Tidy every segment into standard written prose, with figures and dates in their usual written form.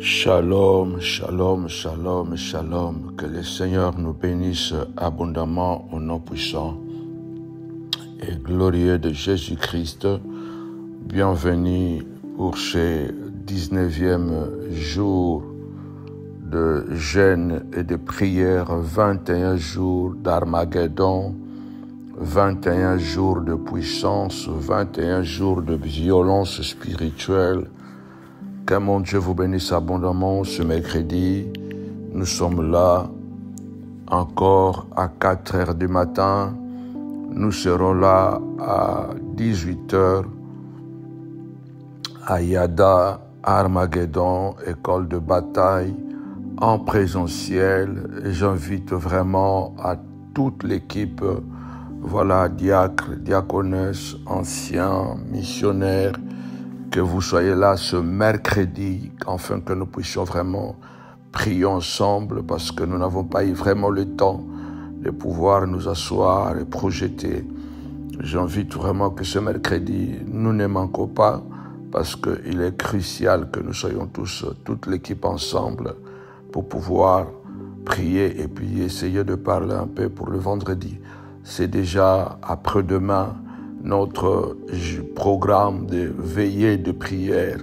Shalom, shalom, shalom, shalom. Que le Seigneur nous bénisse abondamment au nom puissant et glorieux de Jésus-Christ. Bienvenue pour ce 19e jour de jeûne et de prière, 21 jours d'Armageddon, 21 jours de puissance, 21 jours de violence spirituelle. Que mon Dieu vous bénisse abondamment ce mercredi. Nous sommes là encore à 4 heures du matin. Nous serons là à 18 heures à Yada, Armageddon, école de bataille, en présentiel. Et j'invite vraiment à toute l'équipe, voilà, diacres, diaconesses, anciens, missionnaires, que vous soyez là ce mercredi, afin que nous puissions vraiment prier ensemble, parce que nous n'avons pas eu vraiment le temps de pouvoir nous asseoir et projeter. J'invite vraiment que ce mercredi, nous ne manquons pas, parce qu'il est crucial que nous soyons tous, toute l'équipe ensemble, pour pouvoir prier et puis essayer de parler un peu pour le vendredi. C'est déjà après-demain notre programme de veillée de prière.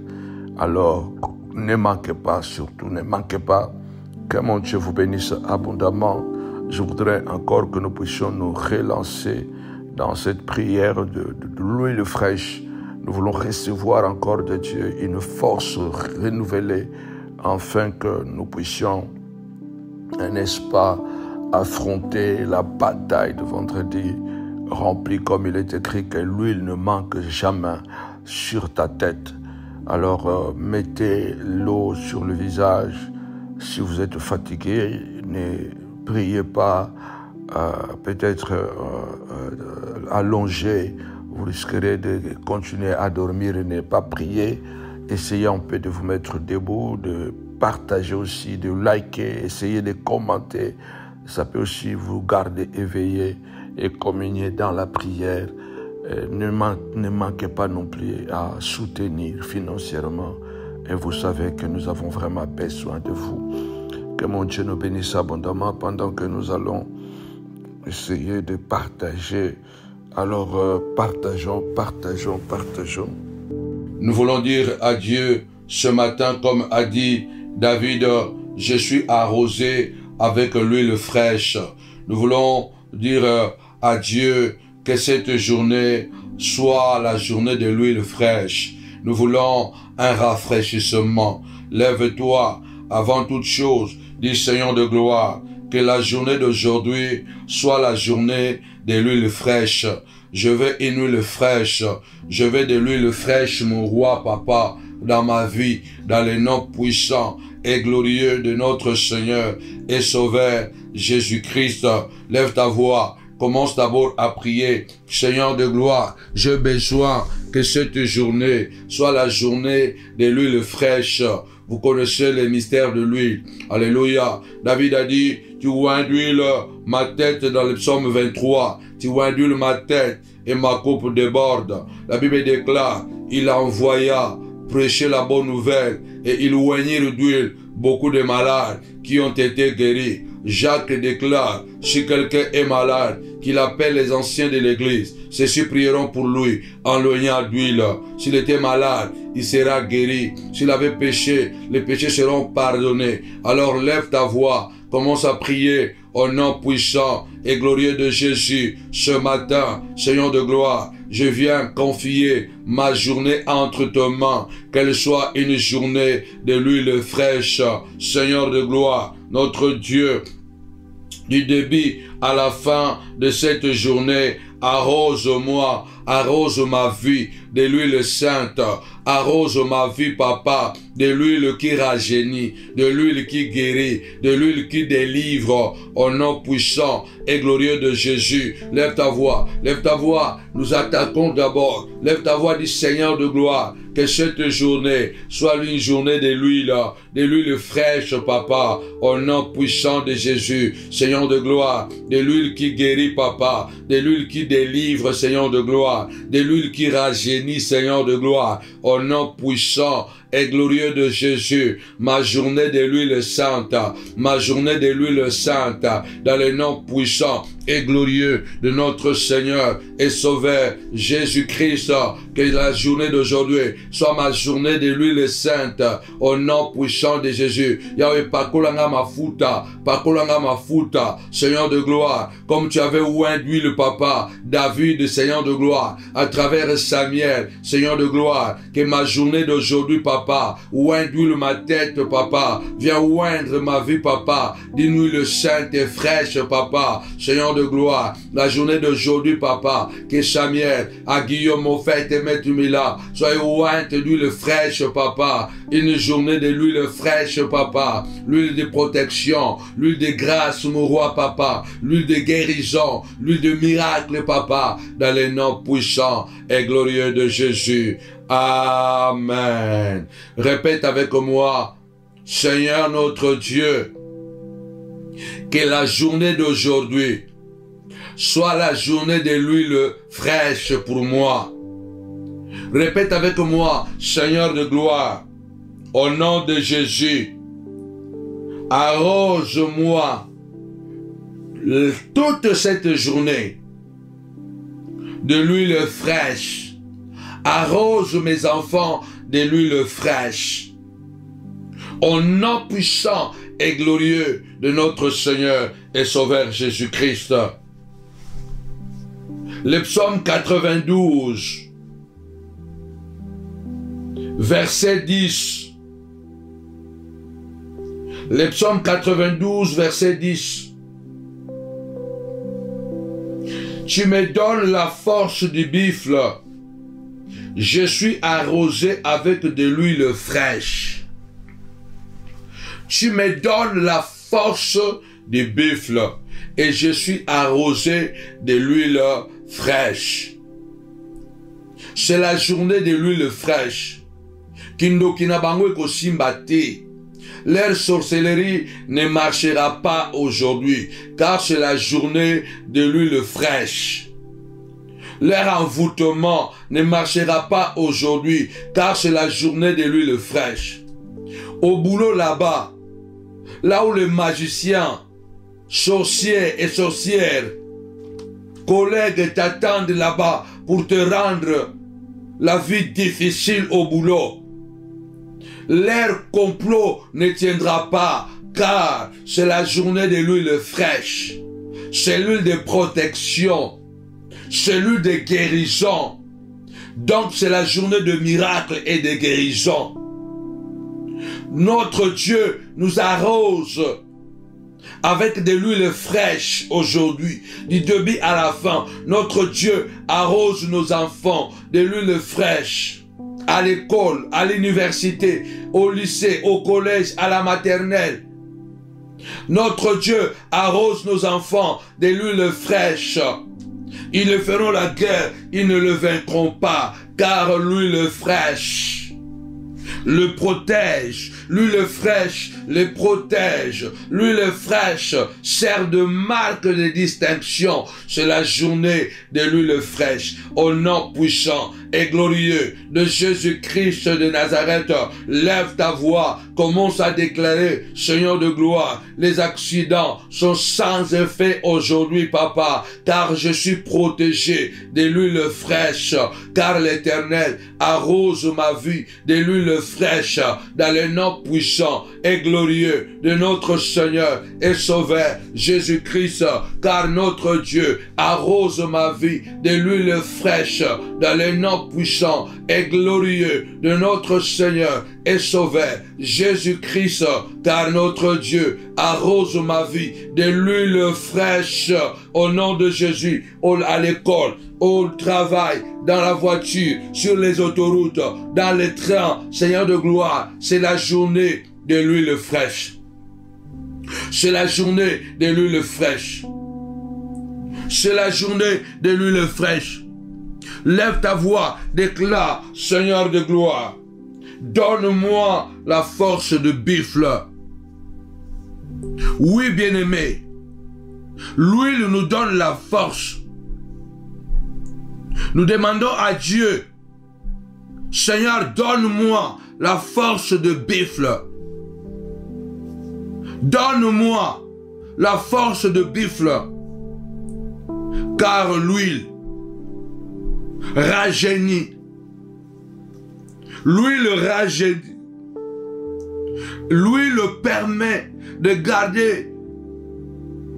Alors, ne manquez pas, surtout, ne manquez pas. Que mon Dieu vous bénisse abondamment. Je voudrais encore que nous puissions nous relancer dans cette prière de l'huile fraîche. Nous voulons recevoir encore de Dieu une force renouvelée, afin que nous puissions, n'est-ce pas, affronter la bataille de vendredi, rempli comme il est écrit que l'huile ne manque jamais sur ta tête. Alors mettez l'eau sur le visage. Si vous êtes fatigué, ne priez pas, peut-être allongé, vous risquerez de continuer à dormir et ne pas prier. Essayez un peu de vous mettre debout, de partager aussi, de liker, essayez de commenter. Ça peut aussi vous garder éveillé et communier dans la prière. Ne manquez pas non plus à soutenir financièrement. Et vous savez que nous avons vraiment besoin de vous. Que mon Dieu nous bénisse abondamment pendant que nous allons essayer de partager. Alors partageons. Nous voulons dire à Dieu ce matin, comme a dit David, je suis arrosé avec l'huile fraîche. Nous voulons dire à Dieu que cette journée soit la journée de l'huile fraîche. Nous voulons un rafraîchissement. Lève-toi avant toute chose, dis Seigneur de gloire, que la journée d'aujourd'hui soit la journée de l'huile fraîche. Je veux une huile fraîche. Je veux de l'huile fraîche, mon roi, papa, dans ma vie, dans le nom puissant et glorieux de notre Seigneur et Sauveur Jésus-Christ. Lève ta voix. Commence d'abord à prier. Seigneur de gloire, j'ai besoin que cette journée soit la journée de l'huile fraîche. Vous connaissez les mystères de l'huile. Alléluia. David a dit, tu induis ma tête dans le psaume 23. Tu induis ma tête et ma coupe déborde. La Bible déclare, il envoya prêcher la bonne nouvelle et il oignit d'huile beaucoup de malades qui ont été guéris. Jacques déclare, si quelqu'un est malade, qu'il appelle les anciens de l'église. Ceux-ci prieront pour lui en l'oignant d'huile. S'il était malade, il sera guéri. S'il avait péché, les péchés seront pardonnés. Alors lève ta voix, commence à prier au nom puissant et glorieux de Jésus. Ce matin, Seigneur de gloire, je viens confier ma journée entre tes mains, qu'elle soit une journée de l'huile fraîche. Seigneur de gloire, notre Dieu, du début à la fin de cette journée, arrose-moi, arrose ma vie de l'huile sainte, arrose ma vie, papa, de l'huile qui rajeunit, de l'huile qui guérit, de l'huile qui délivre, au nom puissant et glorieux de Jésus. Lève ta voix, nous attaquons d'abord. Lève ta voix, dis Seigneur de gloire, que cette journée soit une journée de l'huile fraîche, papa, au nom puissant de Jésus. Seigneur de gloire, de l'huile qui guérit, papa, de l'huile qui délivre, Seigneur de gloire, de l'huile qui rajeunit, Seigneur de gloire, au nom puissant et glorieux de Jésus. Ma journée de l'huile sainte, ma journée de l'huile sainte, dans le nom puissant et glorieux de notre Seigneur et Sauveur Jésus-Christ, que la journée d'aujourd'hui soit ma journée de l'huile sainte, au nom puissant de Jésus. Yahweh, pakolanga mafuta, Seigneur de gloire, comme tu avais oint le papa, David, Seigneur de gloire, à travers Samuel, Seigneur de gloire, que ma journée d'aujourd'hui, papa, oint-huile ma tête, papa, viens oindre ma vie, papa, d'une huile sainte et fraîche, papa, Seigneur de gloire, la journée d'aujourd'hui, papa, que Samuel, à Guillaume, mon frère, et Maître Mila, soyez ointe d'huile fraîche, papa, une journée de l'huile fraîche, papa, l'huile de protection, l'huile de grâce, mon roi, papa, l'huile de guérison, l'huile de miracle, papa, dans les noms puissants et glorieux de Jésus. Amen. Répète avec moi, Seigneur notre Dieu, que la journée d'aujourd'hui soit la journée de l'huile fraîche pour moi. Répète avec moi, Seigneur de gloire, au nom de Jésus, arrose-moi toute cette journée de l'huile fraîche. Arrose mes enfants de l'huile fraîche. Au nom puissant et glorieux de notre Seigneur et Sauveur Jésus-Christ. Le psaume 92, verset 10. Le psaume 92, verset 10. Tu me donnes la force du buffle. Je suis arrosé avec de l'huile fraîche. Tu me donnes la force du buffle et je suis arrosé de l'huile fraîche. C'est la journée de l'huile fraîche. Kindokina bango ekosimbate. Leur sorcellerie ne marchera pas aujourd'hui, car c'est la journée de l'huile fraîche. Leur envoûtement ne marchera pas aujourd'hui, car c'est la journée de l'huile fraîche. Au boulot là-bas, là où les magiciens, sorciers et sorcières, collègues t'attendent là-bas pour te rendre la vie difficile au boulot, leur complot ne tiendra pas, car c'est la journée de l'huile fraîche. C'est l'huile de protection. C'est l'huile de guérison. Donc c'est la journée de miracles et de guérison. Notre Dieu nous arrose avec de l'huile fraîche aujourd'hui. Du début à la fin, notre Dieu arrose nos enfants de l'huile fraîche. À l'école, à l'université, au lycée, au collège, à la maternelle. Notre Dieu arrose nos enfants de l'huile fraîche. Ils le feront la guerre, ils ne le vaincront pas, car l'huile fraîche le protège, l'huile fraîche le protège, l'huile fraîche sert de marque de distinction. C'est la journée de l'huile fraîche, au nom puissant et glorieux de Jésus-Christ de Nazareth. Lève ta voix, commence à déclarer, Seigneur de gloire, les accidents sont sans effet aujourd'hui, papa, car je suis protégé de l'huile fraîche, car l'Éternel arrose ma vie de l'huile fraîche dans le nom puissant et glorieux de notre Seigneur et Sauveur Jésus-Christ, car notre Dieu arrose ma vie de l'huile fraîche dans le nom puissant et glorieux de notre Seigneur et Sauveur Jésus-Christ, car notre Dieu arrose ma vie de l'huile fraîche au nom de Jésus, à l'école, au travail, dans la voiture, sur les autoroutes, dans les trains. Seigneur de gloire, c'est la journée de l'huile fraîche. C'est la journée de l'huile fraîche. C'est la journée de l'huile fraîche. Lève ta voix, déclare, Seigneur de gloire, donne-moi la force de buffle. Oui, bien-aimé, l'huile nous donne la force. Nous demandons à Dieu, Seigneur, donne-moi la force de buffle. Donne-moi la force de buffle, car l'huile rajeunit. L'huile rajeunit. L'huile permet de garder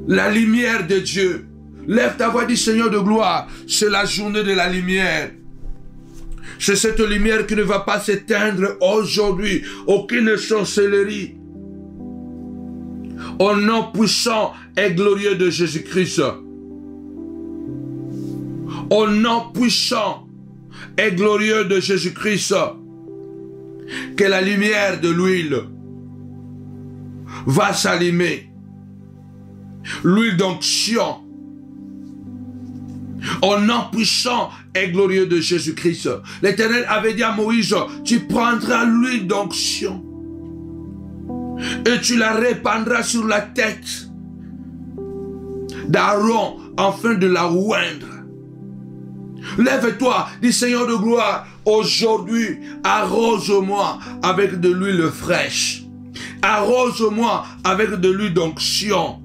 la lumière de Dieu. Lève ta voix, dis Seigneur de gloire, c'est la journée de la lumière. C'est cette lumière qui ne va pas s'éteindre aujourd'hui. Aucune sorcellerie. Au nom puissant et glorieux de Jésus-Christ. Au nom puissant et glorieux de Jésus-Christ. Que la lumière de l'huile va s'allumer. L'huile d'onction. Au nom puissant et glorieux de Jésus-Christ. L'Éternel avait dit à Moïse, tu prendras l'huile d'onction et tu la répandras sur la tête d'Aaron afin de la oindre. Lève-toi, dis Seigneur de gloire, aujourd'hui, arrose-moi avec de l'huile fraîche. Arrose-moi avec de l'huile d'onction.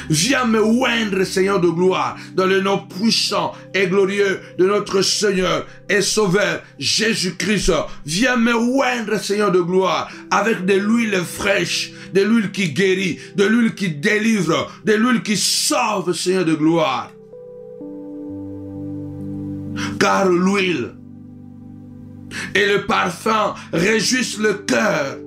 Viens me oindre, Seigneur de gloire, dans le nom puissant et glorieux de notre Seigneur et Sauveur Jésus-Christ. Viens me oindre, Seigneur de gloire, avec de l'huile fraîche, de l'huile qui guérit, de l'huile qui délivre, de l'huile qui sauve, Seigneur de gloire. Car l'huile et le parfum réjouissent le cœur.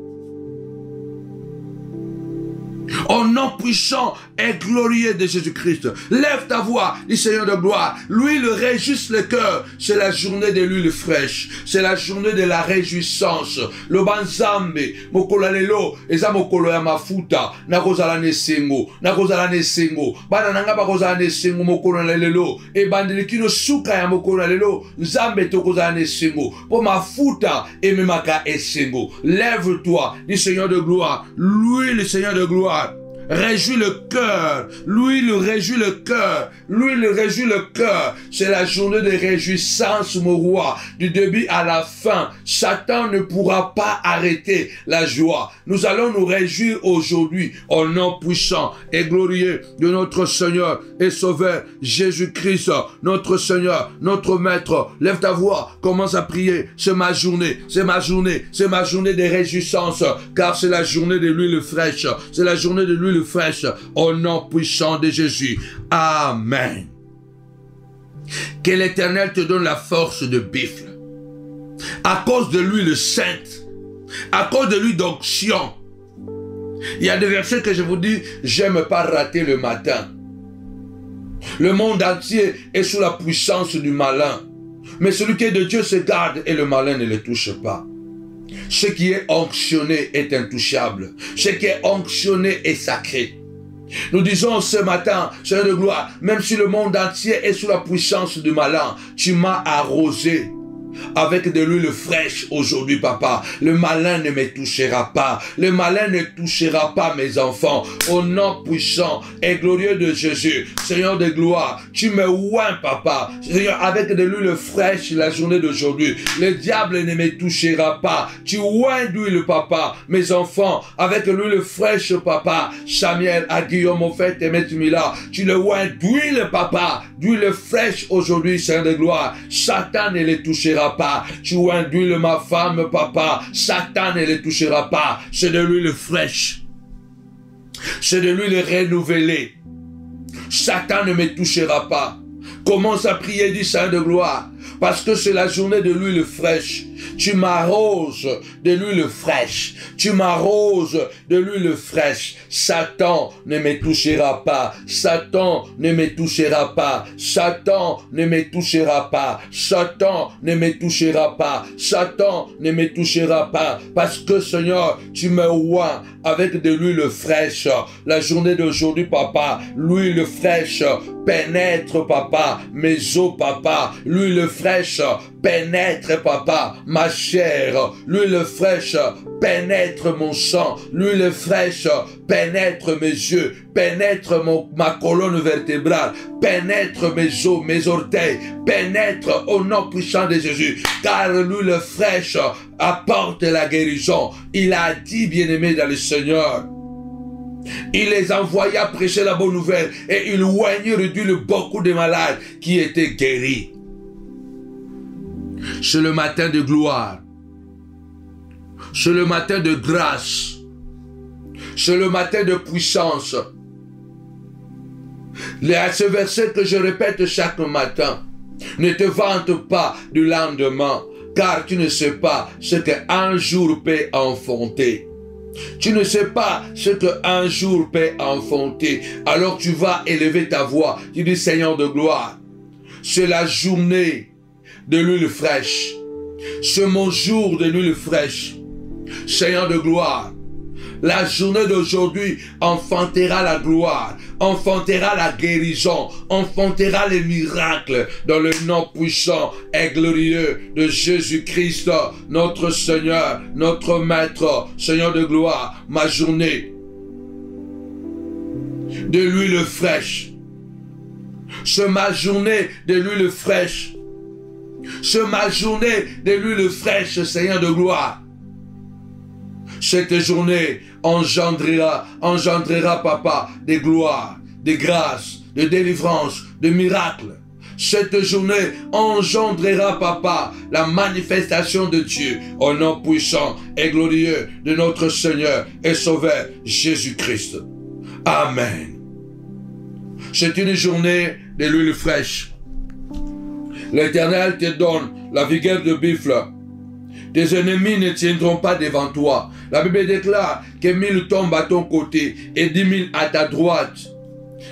Au nom puissant et glorieux de Jésus-Christ. Lève ta voix, dis Seigneur de gloire. L'huile réjouisse le cœur. C'est la journée de l'huile fraîche. C'est la journée de la réjouissance. Le banzambe, mokolo lelo, eza mokolo ya mafuta. Nakozala nesengo, nakozala nesengo. Bana nanga bakozala nesengo mokolo lelo. E bandeli kino suka ya mokolo lelo. Nzambe tokozala nesengo. Po mafuta ememaka esengo. Lève-toi, dis Seigneur de gloire. L'huile, Seigneur de gloire, réjouit le cœur. L'huile réjouit le cœur. L'huile réjouit le cœur. C'est la journée de réjouissance, mon roi. Du début à la fin, Satan ne pourra pas arrêter la joie. Nous allons nous réjouir aujourd'hui au nom puissant et glorieux de notre Seigneur et Sauveur Jésus-Christ, notre Seigneur, notre Maître. Lève ta voix, commence à prier. C'est ma journée, c'est ma journée, c'est ma journée de réjouissance, car c'est la journée de l'huile fraîche. C'est la journée de l'huile fraîche au nom puissant de Jésus. Amen. Que l'Éternel te donne la force de buffle. À cause de l'huile sainte, à cause de l'huile d'onction. Il y a des versets que je vous dis, j'aime pas rater le matin. Le monde entier est sous la puissance du malin. Mais celui qui est de Dieu se garde et le malin ne le touche pas. Ce qui est onctionné est intouchable. Ce qui est onctionné est sacré. Nous disons ce matin, Seigneur de gloire, même si le monde entier est sous la puissance du malin, tu m'as arrosé avec de l'huile fraîche aujourd'hui, papa. Le malin ne me touchera pas. Le malin ne touchera pas mes enfants. Au nom puissant et glorieux de Jésus, Seigneur de gloire, tu me oins, papa. Seigneur, avec de l'huile fraîche la journée d'aujourd'hui. Le diable ne me touchera pas. Tu oins d'huile, papa. Mes enfants, avec l'huile fraîche, papa. Samuel, à Guillaume, au fait, et Mila, tu le oins d'huile, papa. D'huile fraîche aujourd'hui, Seigneur de gloire. Satan ne les touchera pas. Tu oins d'huile ma femme, papa. Satan ne les touchera pas. C'est de l'huile fraîche. C'est de l'huile renouvelée. Satan ne me touchera pas. Commence à prier, dit Seigneur de gloire. Parce que c'est la journée de l'huile fraîche. Tu m'arroses de l'huile fraîche. Tu m'arroses de l'huile fraîche. Satan ne me touchera pas. Satan ne me touchera pas. Satan ne me touchera pas. Satan ne me touchera pas. Satan ne me touchera pas. Parce que Seigneur, tu me oins avec de l'huile fraîche. La journée d'aujourd'hui, papa, l'huile fraîche pénètre, papa, mes os, papa. L'huile fraîche pénètre, papa, ma chair. L'huile fraîche pénètre mon sang. L'huile fraîche pénètre mes yeux, pénètre ma colonne vertébrale, pénètre mes os, mes orteils, pénètre au nom puissant de Jésus. Car l'huile fraîche apporte la guérison. Il a dit, bien-aimé dans le Seigneur, il les envoya prêcher la bonne nouvelle et il oignit d'huile beaucoup de malades qui étaient guéris. C'est le matin de gloire. C'est le matin de grâce. C'est le matin de puissance. Ce verset que je répète chaque matin. Ne te vante pas du lendemain, car tu ne sais pas ce qu'un jour peut enfanter. Tu ne sais pas ce qu'un jour peut enfanter. Alors tu vas élever ta voix. Tu dis, Seigneur de gloire, c'est la journée de l'huile fraîche. C'est mon jour de l'huile fraîche. Seigneur de gloire, la journée d'aujourd'hui enfantera la gloire, enfantera la guérison, enfantera les miracles dans le nom puissant et glorieux de Jésus-Christ, notre Seigneur, notre Maître. Seigneur de gloire, ma journée de l'huile fraîche. C'est ma journée de l'huile fraîche. C'est ma journée de l'huile fraîche, Seigneur de gloire. Cette journée engendrera, papa, des gloires, des grâces, de délivrance, de miracles. Cette journée engendrera, papa, la manifestation de Dieu au nom puissant et glorieux de notre Seigneur et Sauveur Jésus-Christ. Amen. C'est une journée de l'huile fraîche. L'Éternel te donne la vigueur de buffle. Tes ennemis ne tiendront pas devant toi. La Bible déclare que 1000 tombent à ton côté et 10 000 à ta droite.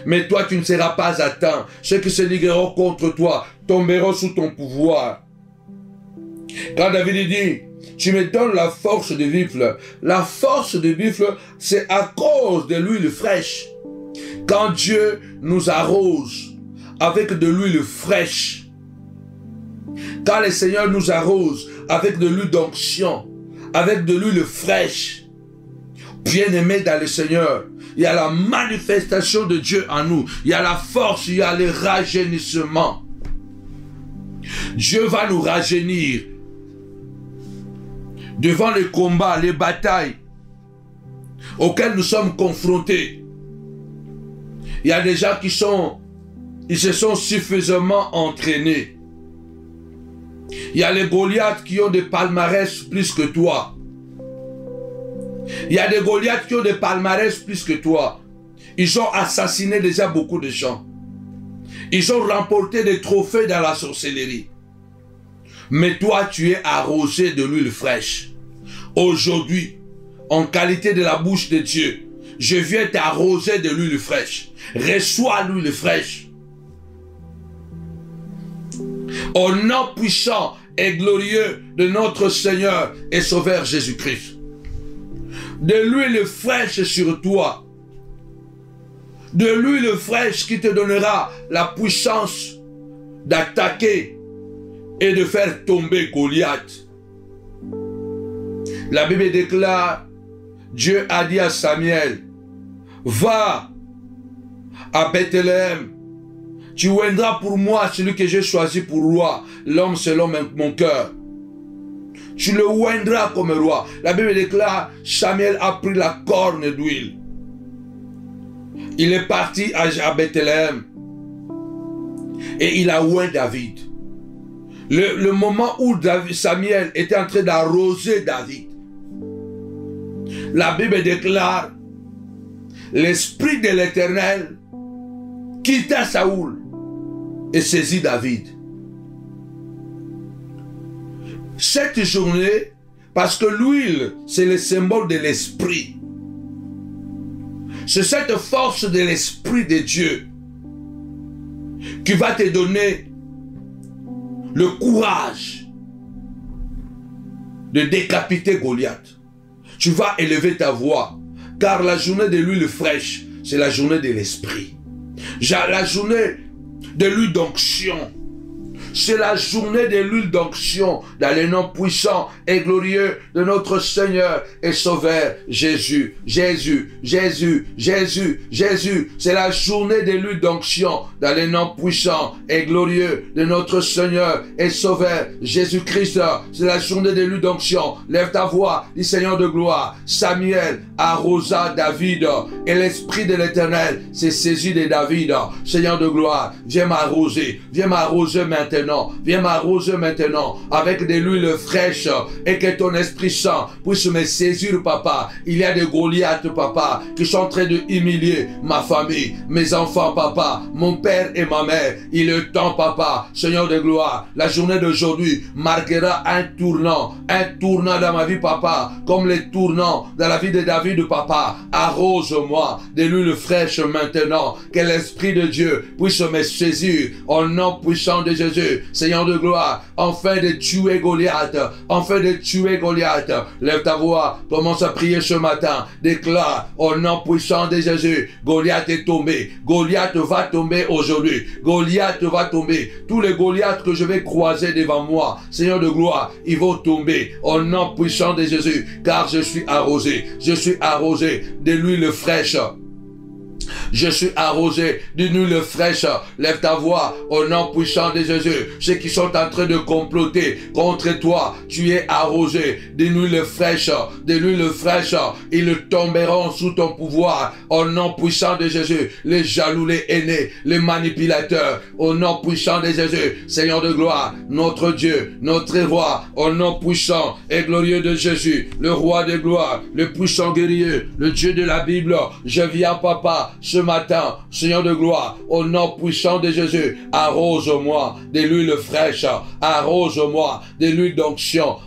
Mais toi, tu ne seras pas atteint. Ceux qui se ligueront contre toi tomberont sous ton pouvoir. Quand David dit, tu me donnes la force de buffle. La force de buffle, c'est à cause de l'huile fraîche. Quand Dieu nous arrose avec de l'huile fraîche, quand le Seigneur nous arrose avec de l'huile d'onction, avec de l'huile fraîche, bien-aimé dans le Seigneur, il y a la manifestation de Dieu en nous. Il y a la force, il y a le rajeunissement. Dieu va nous rajeunir devant les combats, les batailles auxquelles nous sommes confrontés. Il y a des gens qui se sont suffisamment entraînés. Il y a les Goliaths qui ont des palmarès plus que toi. Il y a des Goliaths qui ont des palmarès plus que toi. Ils ont assassiné déjà beaucoup de gens. Ils ont remporté des trophées dans la sorcellerie. Mais toi, tu es arrosé de l'huile fraîche. Aujourd'hui, en qualité de la bouche de Dieu, je viens t'arroser de l'huile fraîche. Reçois l'huile fraîche. Au nom puissant et glorieux de notre Seigneur et Sauveur Jésus-Christ. De l'huile fraîche sur toi. De l'huile fraîche qui te donnera la puissance d'attaquer et de faire tomber Goliath. La Bible déclare, Dieu a dit à Samuel, va à Bethléem, tu oindras pour moi celui que j'ai choisi pour roi, l'homme selon mon cœur. Tu le oindras comme roi. La Bible déclare, Samuel a pris la corne d'huile. Il est parti à Bethléem et il a oint David. Le moment où Samuel était en train d'arroser David, la Bible déclare, l'Esprit de l'Éternel quitta Saoul et saisit David. Cette journée, parce que l'huile, c'est le symbole de l'Esprit. C'est cette force de l'Esprit de Dieu qui va te donner le courage de décapiter Goliath. Tu vas élever ta voix, car la journée de l'huile fraîche, c'est la journée de l'Esprit. La journée de l'huile d'onction, C'est la journée de l'huile d'onction dans le nom puissant et glorieux de notre Seigneur et Sauveur Jésus. Jésus, Jésus, Jésus, Jésus. C'est la journée de l'huile d'onction dans le nom puissant et glorieux de notre Seigneur et Sauveur Jésus-Christ. C'est la journée de l'huile d'onction. Lève ta voix, dis Seigneur de gloire. Samuel arrosa David et l'Esprit de l'Éternel s'est saisi de David. Seigneur de gloire, viens m'arroser maintenant, viens m'arroser maintenant avec de l'huile fraîche et que ton Esprit Saint puisse me saisir, papa. Il y a des Goliaths, papa, qui sont en train de humilier ma famille, mes enfants, papa, mon père et ma mère. Il est temps, papa, Seigneur de gloire, la journée d'aujourd'hui marquera un tournant dans ma vie, papa, comme les tournants dans la vie de David, papa. Arrose-moi de l'huile fraîche maintenant, que l'Esprit de Dieu puisse me saisir au nom puissant de Jésus, Seigneur de gloire, afin de tuer Goliath, Lève ta voix, commence à prier ce matin, déclare au nom puissant de Jésus, Goliath est tombé, Goliath va tomber aujourd'hui, Goliath va tomber, tous les Goliaths que je vais croiser devant moi, Seigneur de gloire, ils vont tomber au nom puissant de Jésus, car je suis arrosé de l'huile fraîche. Je suis arrosé d'une huile fraîche. Lève ta voix au nom puissant de Jésus. Ceux qui sont en train de comploter contre toi, tu es arrosé d'une huile fraîche. Ils tomberont sous ton pouvoir au nom puissant de Jésus. Les jaloux, les haineux, les manipulateurs, au nom puissant de Jésus. Seigneur de gloire, notre Dieu, notre roi, au nom puissant et glorieux de Jésus, le roi de gloire, le puissant guerrier, le Dieu de la Bible. Je viens, papa, ce matin, Seigneur de gloire, au nom puissant de Jésus, arrose-moi de l'huile fraîche, arrose-moi de l'huile d'onction,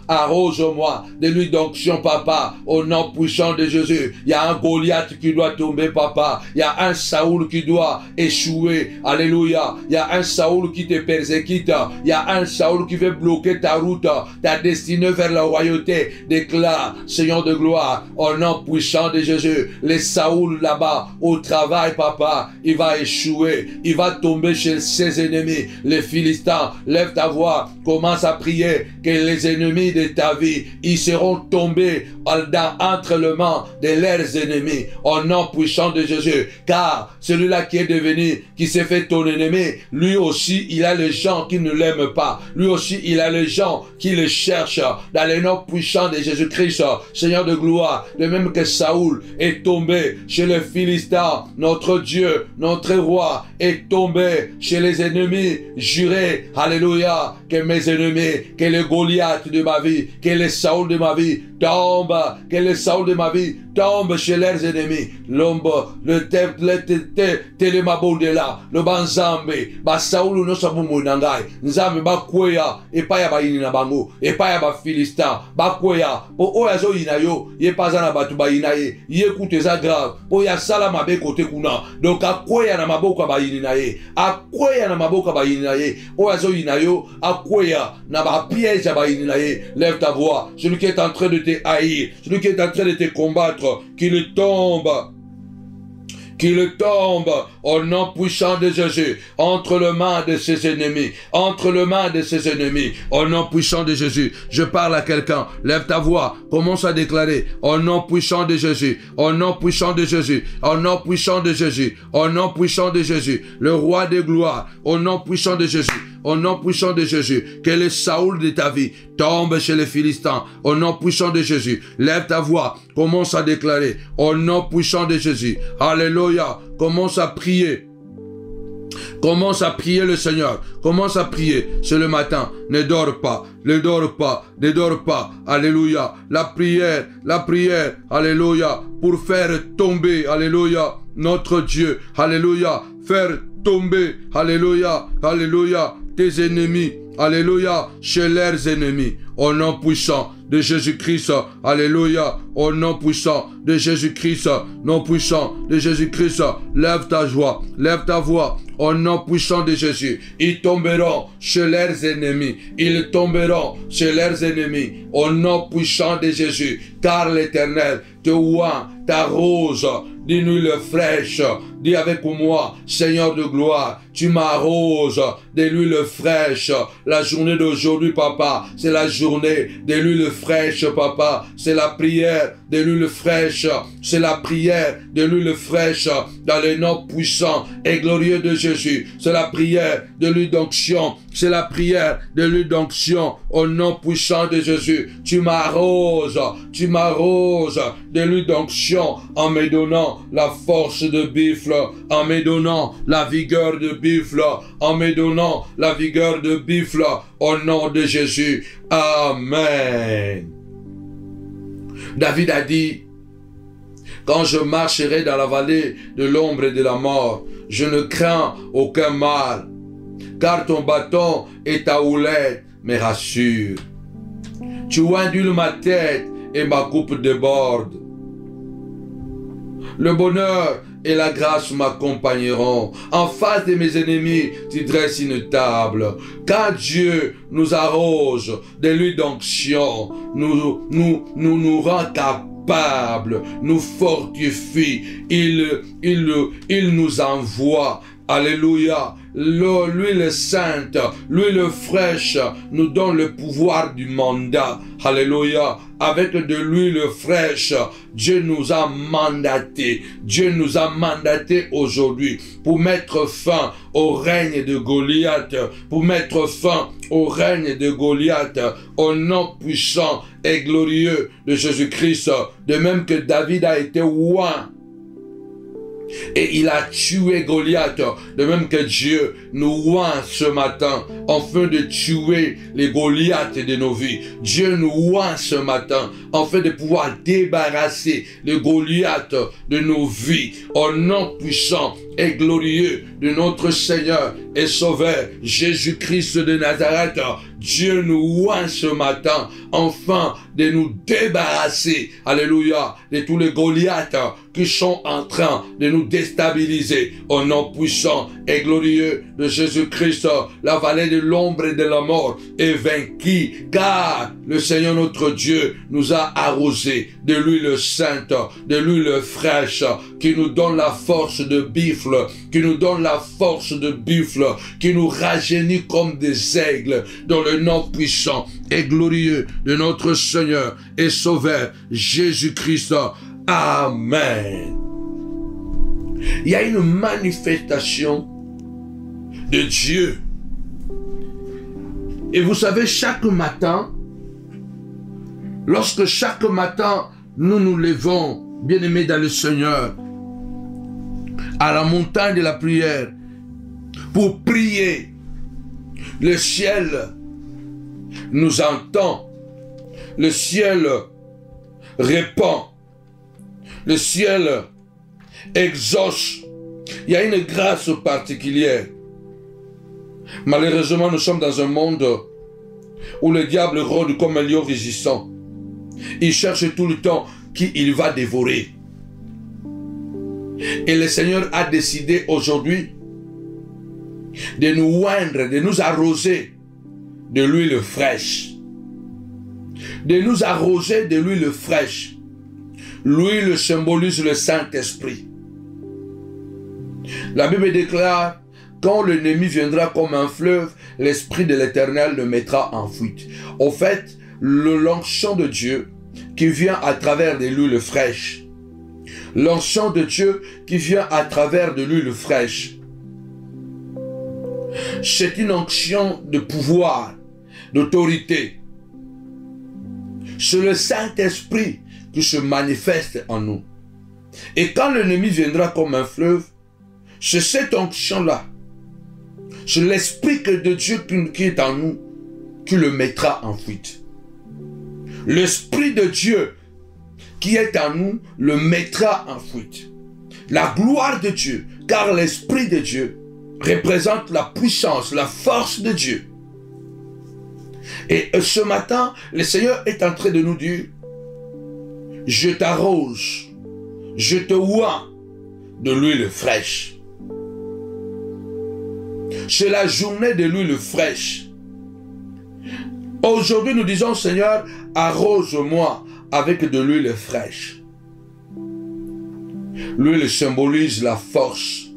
papa, au nom puissant de Jésus. Il y a un Goliath qui doit tomber, papa. Il y a un Saoul qui doit échouer. Alléluia. Il y a un Saoul qui te persécute. Il y a un Saoul qui veut bloquer ta route, ta destinée vers la royauté. Déclare, Seigneur de gloire, au nom puissant de Jésus, les Saoul là-bas, au travail, papa, il va échouer, il va tomber chez ses ennemis, les Philistins. Lève ta voix, commence à prier que les ennemis de ta vie, ils seront tombés entre les mains de leurs ennemis, au nom puissant de Jésus, car celui-là qui est devenu, qui s'est fait ton ennemi, lui aussi, il a les gens qui ne l'aiment pas, lui aussi, il a les gens qui le cherchent, dans le nom puissant de Jésus-Christ, Seigneur de gloire, de même que Saoul est tombé chez les Philistins, notre Dieu, notre roi est tombé chez les ennemis jurés, alléluia, que mes ennemis, que les Goliaths de ma vie, que les Saoul de ma vie tombent, que les Saoul de ma vie tombent chez leurs ennemis. L'ombre, le telemabondela, le banzambe, ba Saoul no sabumu nangai, nzambe ba kweya, epaya ba yini na bango, epaya ba Philistin, ba kweya, po oyazo yinayo, ye pazana batu ba yinaye, ye kuteza grave, po ya sala mabe kote kuna, donc akweya na maboka ba yini na ye, akweya na maboka ba yini na ye, oyazo yinayo, akweya na ba piège ba yini na ye. Lève ta voix, celui qui est en train de te haïr, celui qui est en train de te combattre, qu'il tombe au nom puissant de Jésus, entre les mains de ses ennemis, au nom puissant de Jésus. Je parle à quelqu'un, lève ta voix, commence à déclarer, au nom puissant de Jésus, au nom puissant de Jésus, au nom puissant de Jésus, au nom puissant de Jésus, le roi de gloire, au nom puissant de Jésus, au nom puissant de Jésus, que le Saoul de ta vie tombe chez les Philistins, au nom puissant de Jésus. Lève ta voix, commence à déclarer, au nom puissant de Jésus. Alléluia, commence à prier. Commence à prier le Seigneur. Commence à prier. C'est le matin. Ne dors pas. Ne dors pas. Ne dors pas. Alléluia. La prière. Alléluia. Pour faire tomber. Alléluia. Notre Dieu. Alléluia. Faire tomber. Alléluia. Alléluia. Tes ennemis. Alléluia. Chez leurs ennemis. Au nom puissant de Jésus-Christ. Alléluia. Au nom puissant de Jésus-Christ. Nom puissant de Jésus-Christ. Lève ta joie. Lève ta voix. Au nom puissant de Jésus. Ils tomberont chez leurs ennemis. Ils tomberont chez leurs ennemis. Au nom puissant de Jésus. Car l'Éternel te oint, t'arrose d'une huile fraîche. Dis avec moi, Seigneur de gloire, tu m'arroses de l'huile fraîche. La journée d'aujourd'hui, papa, c'est la journée de l'huile fraîche, papa. C'est la prière de l'huile fraîche. C'est la prière de l'huile fraîche dans le nom puissant et glorieux de Jésus. C'est la prière de l'huile d'onction. C'est la prière de l'huile d'onction au nom puissant de Jésus. Tu m'arroses de l'huile d'onction en me donnant la force de buffle, en me donnant la vigueur de buffle, en me donnant la vigueur de buffle au nom de Jésus. Amen. David a dit, quand je marcherai dans la vallée de l'ombre et de la mort, je ne crains aucun mal, car ton bâton et ta houlette me rassurent. Tu ondules ma tête et ma coupe déborde. Le bonheur et la grâce m'accompagneront. En face de mes ennemis, tu dresses une table. Quand Dieu nous arrose de l'huile d'onction, nous rend capables, nous fortifie. Il nous envoie. Alléluia. L'huile sainte, l'huile fraîche nous donne le pouvoir du mandat. Alléluia. Avec de l'huile fraîche, Dieu nous a mandatés. Dieu nous a mandatés aujourd'hui pour mettre fin au règne de Goliath. Pour mettre fin au règne de Goliath au nom puissant et glorieux de Jésus-Christ. De même que David a été oint et il a tué Goliath, de même que Dieu nous oint ce matin, afin de tuer les Goliaths de nos vies. Dieu nous oint ce matin, afin de pouvoir débarrasser les Goliaths de nos vies, au nom puissant et glorieux de notre Seigneur et Sauveur Jésus-Christ de Nazareth. Dieu nous oint ce matin, enfin de nous débarrasser, alléluia, de tous les Goliaths qui sont en train de nous déstabiliser. Au nom puissant et glorieux de Jésus-Christ, la vallée de l'ombre et de la mort est vaincue, car le Seigneur notre Dieu nous a arrosé de l'huile sainte, de l'huile fraîche, qui nous donne la force de buffle, qui nous donne la force de buffle, qui nous rajeunit comme des aigles, dans le nom puissant et glorieux de notre Seigneur et Sauveur Jésus-Christ. Amen. Il y a une manifestation de Dieu. Et vous savez, chaque matin, lorsque chaque matin nous nous levons, bien-aimés dans le Seigneur, à la montagne de la prière, pour prier, le ciel nous entend, le ciel répond, le ciel exauce. Il y a une grâce particulière. Malheureusement, nous sommes dans un monde où le diable rôde comme un lion résistant. Il cherche tout le temps qui il va dévorer. Et le Seigneur a décidé aujourd'hui de nous oindre, de nous arroser de l'huile fraîche. De nous arroser de l'huile fraîche. L'huile symbolise le Saint-Esprit. La Bible déclare, quand l'ennemi viendra comme un fleuve, l'Esprit de l'Éternel le mettra en fuite. Au fait, l'onction de Dieu qui vient à travers de l'huile fraîche. L'onction de Dieu qui vient à travers de l'huile fraîche. C'est une onction de pouvoir, d'autorité. C'est le Saint-Esprit qui se manifeste en nous. Et quand l'ennemi viendra comme un fleuve, c'est cette onction-là, c'est l'Esprit de Dieu qui est en nous, qui le mettra en fuite. L'Esprit de Dieu qui est en nous le mettra en fuite. La gloire de Dieu, car l'Esprit de Dieu représente la puissance, la force de Dieu. Et ce matin, le Seigneur est en train de nous dire, je t'arrose, je te oins de l'huile fraîche. C'est la journée de l'huile fraîche. Aujourd'hui, nous disons, Seigneur, arrose-moi avec de l'huile fraîche. L'huile symbolise la force,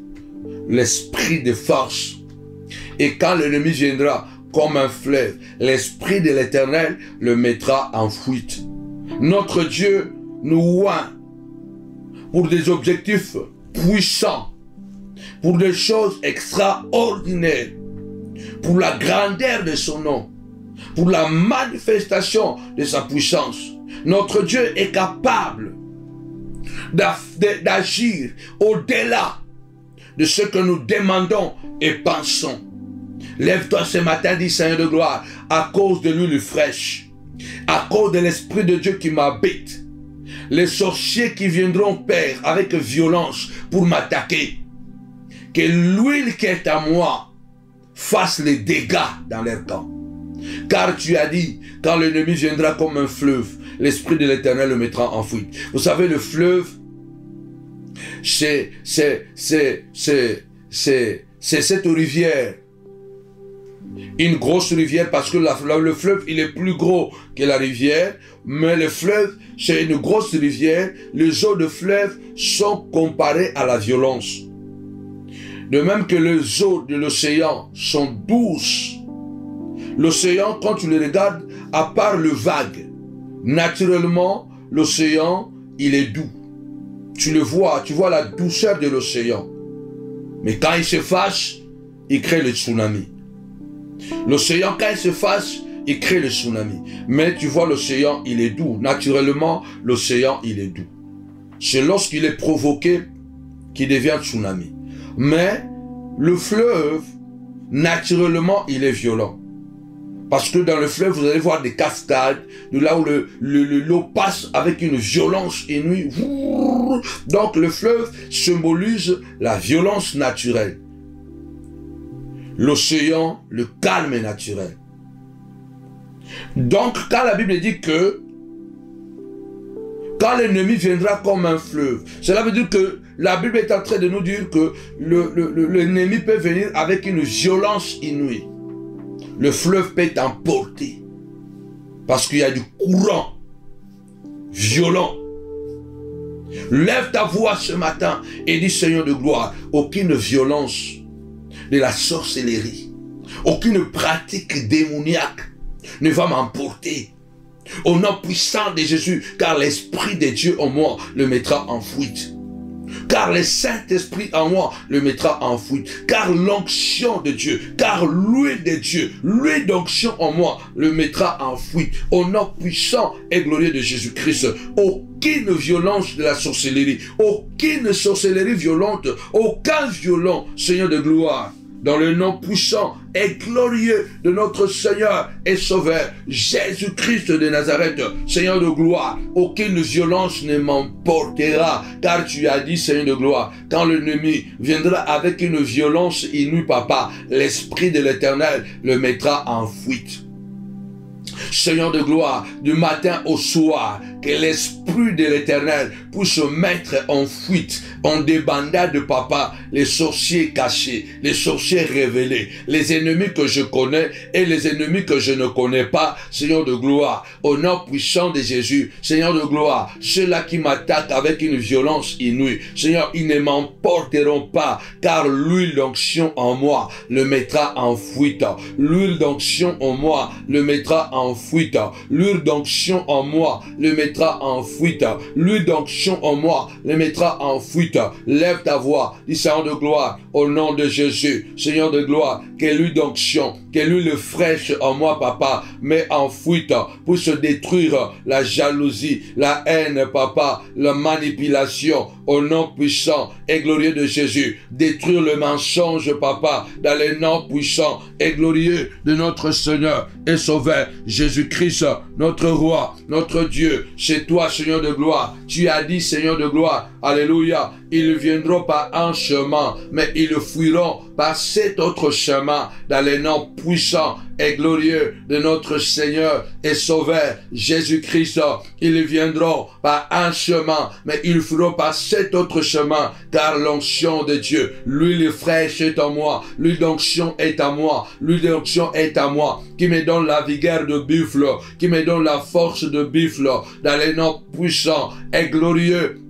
l'esprit de force. Et quand l'ennemi viendra comme un fleuve, l'esprit de l'Éternel le mettra en fuite. Notre Dieu nous oint pour des objectifs puissants, pour des choses extraordinaires, pour la grandeur de son nom, pour la manifestation de sa puissance. Notre Dieu est capable d'agir au-delà de ce que nous demandons et pensons. Lève-toi ce matin, dit Seigneur de gloire, à cause de l'huile fraîche, à cause de l'Esprit de Dieu qui m'habite. Les sorciers qui viendront, Père, avec violence pour m'attaquer, que l'huile qui est à moi fasse les dégâts dans leur camp. Car tu as dit, quand l'ennemi viendra comme un fleuve, l'Esprit de l'Éternel le mettra en fuite. Vous savez, le fleuve, c'est cette rivière. Une grosse rivière, parce que le fleuve, il est plus gros que la rivière, mais le fleuve, c'est une grosse rivière. Les eaux de fleuve sont comparées à la violence. De même que les eaux de l'océan sont douces. L'océan, quand tu le regardes, à part le vague, naturellement, l'océan, il est doux. Tu le vois, tu vois la douceur de l'océan. Mais quand il se fâche, il crée le tsunami. L'océan, quand il se fâche, il crée le tsunami. Mais tu vois, l'océan, il est doux. Naturellement, l'océan, il est doux. C'est lorsqu'il est provoqué qu'il devient tsunami. Mais le fleuve, naturellement, il est violent. Parce que dans le fleuve, vous allez voir des cascades, de là où l'eau passe avec une violence inouïe. Donc le fleuve symbolise la violence naturelle. L'océan, le calme naturel. Donc, quand la Bible dit que quand l'ennemi viendra comme un fleuve, cela veut dire que la Bible est en train de nous dire que l'ennemi peut venir avec une violence inouïe. Le fleuve peut t'emporter parce qu'il y a du courant violent. Lève ta voix ce matin et dis, Seigneur de gloire, aucune violence de la sorcellerie, aucune pratique démoniaque ne va m'emporter. Au nom puissant de Jésus, car l'Esprit de Dieu en moi le mettra en fuite. Car le Saint-Esprit en moi le mettra en fuite. Car l'onction de Dieu, car l'huile de Dieu, l'huile d'onction en moi le mettra en fuite. Au nom puissant et glorieux de Jésus-Christ, aucune violence de la sorcellerie, aucune sorcellerie violente, aucun violent, Seigneur de gloire, dans le nom puissant et glorieux de notre Seigneur et Sauveur, Jésus-Christ de Nazareth, Seigneur de gloire, aucune violence ne m'emportera, car tu as dit, Seigneur de gloire, quand l'ennemi viendra avec une violence inouïe, Papa, l'Esprit de l'Éternel le mettra en fuite. Seigneur de gloire, du matin au soir, que l'Esprit de l'Éternel puisse mettre en fuite, en débandade, Papa, les sorciers cachés, les sorciers révélés, les ennemis que je connais et les ennemis que je ne connais pas, Seigneur de gloire, au nom puissant de Jésus, Seigneur de gloire, ceux-là qui m'attaquent avec une violence inouïe, Seigneur, ils ne m'emporteront pas, car l'huile d'onction en moi le mettra en fuite, l'huile d'onction en moi le mettra en fuite, l'huile d'onction en moi le mettra en fuite, l'huile d'onction en moi le mettra en fuite. Lève ta voix, dis Seigneur de gloire, au nom de Jésus, Seigneur de gloire, que l'huile d'onction, que l'huile fraîche en moi, Papa, met en fuite pour se détruire la jalousie, la haine, Papa, la manipulation, au nom puissant et glorieux de Jésus, détruire le mensonge, Papa, dans le nom puissant et glorieux de notre Seigneur et Sauveur, Jésus-Christ, notre Roi, notre Dieu. C'est toi, Seigneur de gloire. Tu as dit, Seigneur de gloire, alléluia, ils viendront par un chemin, mais ils fuiront par cet autre chemin, dans le nom puissant et glorieux de notre Seigneur et Sauveur, Jésus-Christ. Ils viendront par un chemin, mais ils fuiront par cet autre chemin, car l'onction de Dieu, l'huile fraîche est en moi, l'huile d'onction est à moi, l'huile d'onction est à moi, qui me donne la vigueur de buffle, qui me donne la force de buffle, dans le nom puissant et glorieux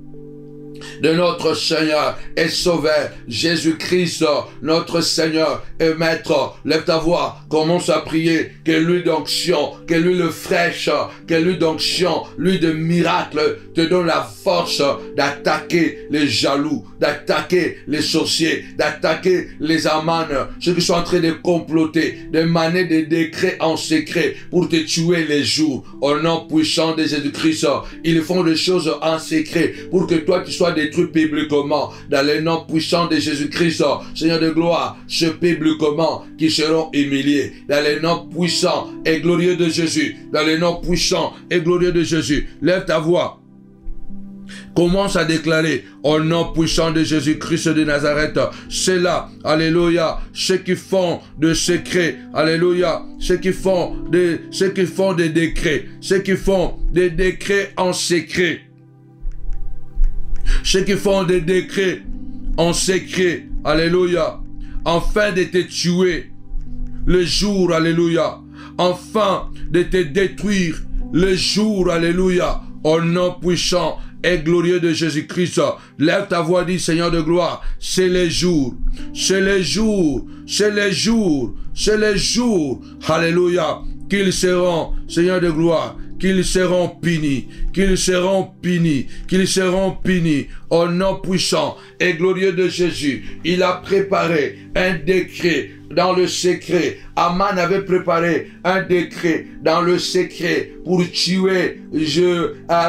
de notre Seigneur et Sauveur Jésus-Christ, notre Seigneur et Maître. Lève ta voix, commence à prier que l'huile d'onction, que l'huile fraîche, que l'huile d'onction, l'huile de miracle te donne la force d'attaquer les jaloux, d'attaquer les sorciers, d'attaquer les amanes, ceux qui sont en train de comploter, de maner des décrets en secret pour te tuer les jours. Au nom puissant de Jésus-Christ, ils font des choses en secret pour que toi tu sois détruit publiquement. Dans le nom puissant de Jésus-Christ, Seigneur de gloire, ceux publiquement qui seront humiliés. Dans le nom puissant et glorieux de Jésus. Dans le nom puissant et glorieux de Jésus. Lève ta voix. Commence à déclarer au nom puissant de Jésus-Christ de Nazareth. C'est là, alléluia, ceux qui font de secrets, alléluia, ceux qui font des décrets, ceux qui font des décrets en secret. Ceux qui font des décrets en secret, alléluia, afin de te tuer le jour, alléluia, afin de te détruire le jour, alléluia, au nom puissant et glorieux de Jésus-Christ. Lève ta voix, dis Seigneur de gloire, c'est les jours, c'est les jours, c'est les jours, c'est les jours, alléluia, qu'ils seront, Seigneur de gloire, qu'ils seront punis, qu'ils seront punis, qu'ils seront punis au nom puissant et glorieux de Jésus. Il a préparé un décret dans le secret. Aman avait préparé un décret dans le secret pour tuer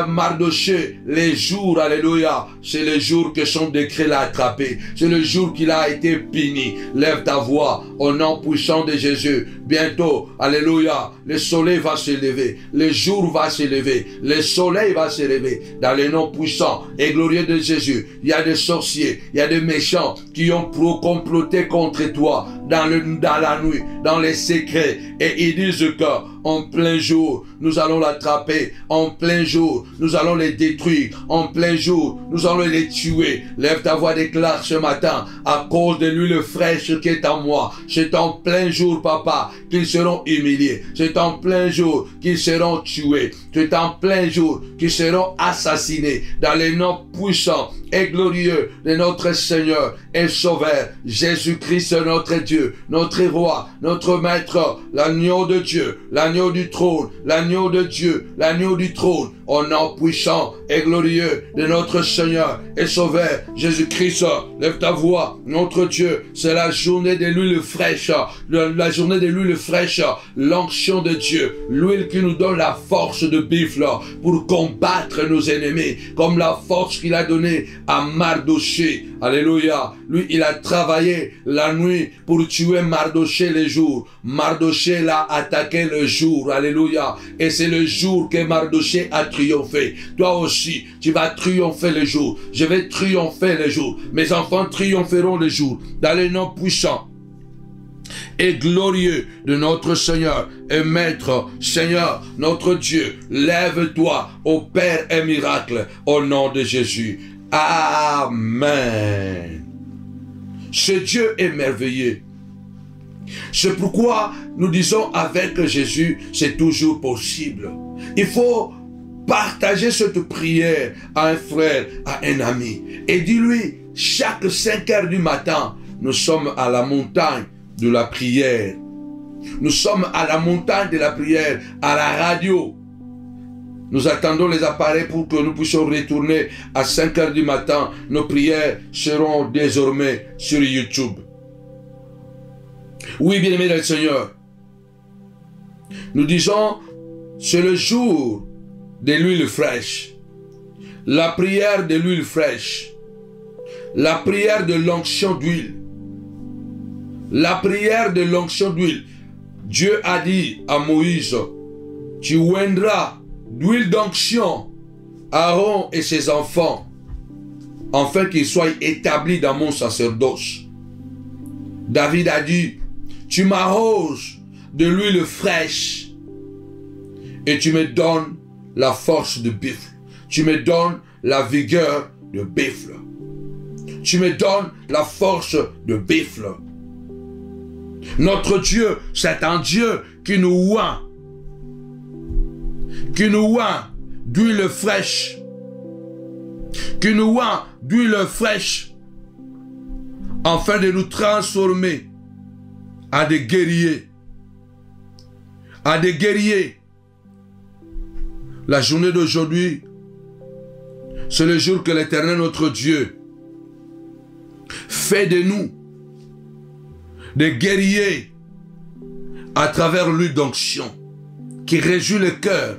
Mardochée les jours, alléluia. C'est le jour que son décret l'a attrapé. C'est le jour qu'il a été puni. Lève ta voix au nom puissant de Jésus. Bientôt, alléluia, le soleil va se lever. Le jour va se lever. Le soleil va se lever. Dans le nom puissant et glorieux de Jésus, il y a des sorciers, il y a des méchants qui ont comploté contre toi dans la nuit, dans les secrets, et ils disent que en plein jour, nous allons l'attraper. En plein jour, nous allons les détruire. En plein jour, nous allons les tuer. Lève ta voix, déclare ce matin, à cause de l'huile fraîche qui est en moi. C'est en plein jour, papa, qu'ils seront humiliés. C'est en plein jour qu'ils seront tués. C'est en plein jour qu'ils seront assassinés. Dans les noms puissants et glorieux de notre Seigneur et Sauveur, Jésus-Christ, notre Dieu, notre Roi, notre Maître, l'agneau de Dieu, l'agneau du trône, l'agneau de Dieu, l'agneau du trône, au nom puissant et glorieux de notre Seigneur et Sauveur, Jésus-Christ. Lève ta voix, notre Dieu, c'est la journée de l'huile fraîche, la journée de l'huile fraîche, l'onction de Dieu, l'huile qui nous donne la force de buffle pour combattre nos ennemis, comme la force qu'il a donnée à Mardochée. Alléluia. Lui, il a travaillé la nuit pour tuer Mardochée le jour. Mardochée l'a attaqué le jour. Alléluia. Et c'est le jour que Mardochée a triomphé. Toi aussi, tu vas triompher le jour. Je vais triompher le jour. Mes enfants triompheront le jour. Dans le nom puissant et glorieux de notre Seigneur et Maître, Seigneur, notre Dieu, lève-toi, opère un miracle au nom de Jésus. Amen. Ce Dieu est merveilleux. C'est pourquoi nous disons avec Jésus, c'est toujours possible. Il faut partager cette prière à un frère, à un ami. Et dis-lui, chaque 5 heures du matin, nous sommes à la montagne de la prière. Nous sommes à la montagne de la prière, à la radio. Nous attendons les appareils pour que nous puissions retourner à 5 heures du matin. Nos prières seront désormais sur YouTube. Oui, bien-aimés dans le Seigneur. Nous disons, c'est le jour de l'huile fraîche. La prière de l'huile fraîche. La prière de l'onction d'huile. La prière de l'onction d'huile. Dieu a dit à Moïse, tu oindras d'huile d'onction Aaron et ses enfants, afin qu'ils soient établis dans mon sacerdoce. David a dit, tu m'arroses de l'huile fraîche et tu me donnes la force de buffle. Tu me donnes la vigueur de buffle. Tu me donnes la force de buffle. Notre Dieu, c'est un Dieu qui nous oint. Qui nous oint d'huile fraîche. qui nous oint d'huile fraîche, afin de nous transformer à des guerriers. À des guerriers. La journée d'aujourd'hui, c'est le jour que l'Éternel, notre Dieu, fait de nous des guerriers à travers l'huile d'onction qui réjouit le cœur.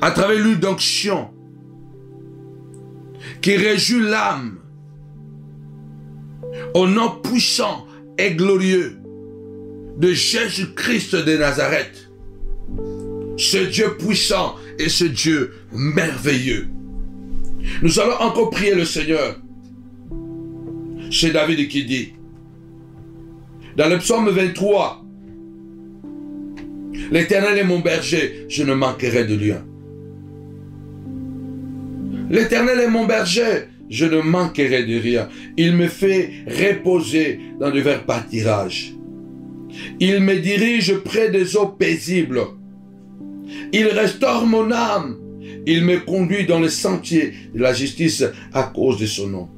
À travers l'huile d'onction qui réjouit l'âme. Au nom puissant et glorieux de Jésus-Christ de Nazareth. Ce Dieu puissant et ce Dieu merveilleux. Nous allons encore prier le Seigneur. C'est David qui dit, dans le psaume 23, l'Éternel est mon berger, je ne manquerai de rien. L'Éternel est mon berger, je ne manquerai de rien. Il me fait reposer dans de verts pâtirages. Il me dirige près des eaux paisibles. Il restaure mon âme. Il me conduit dans les sentiers de la justice à cause de son nom.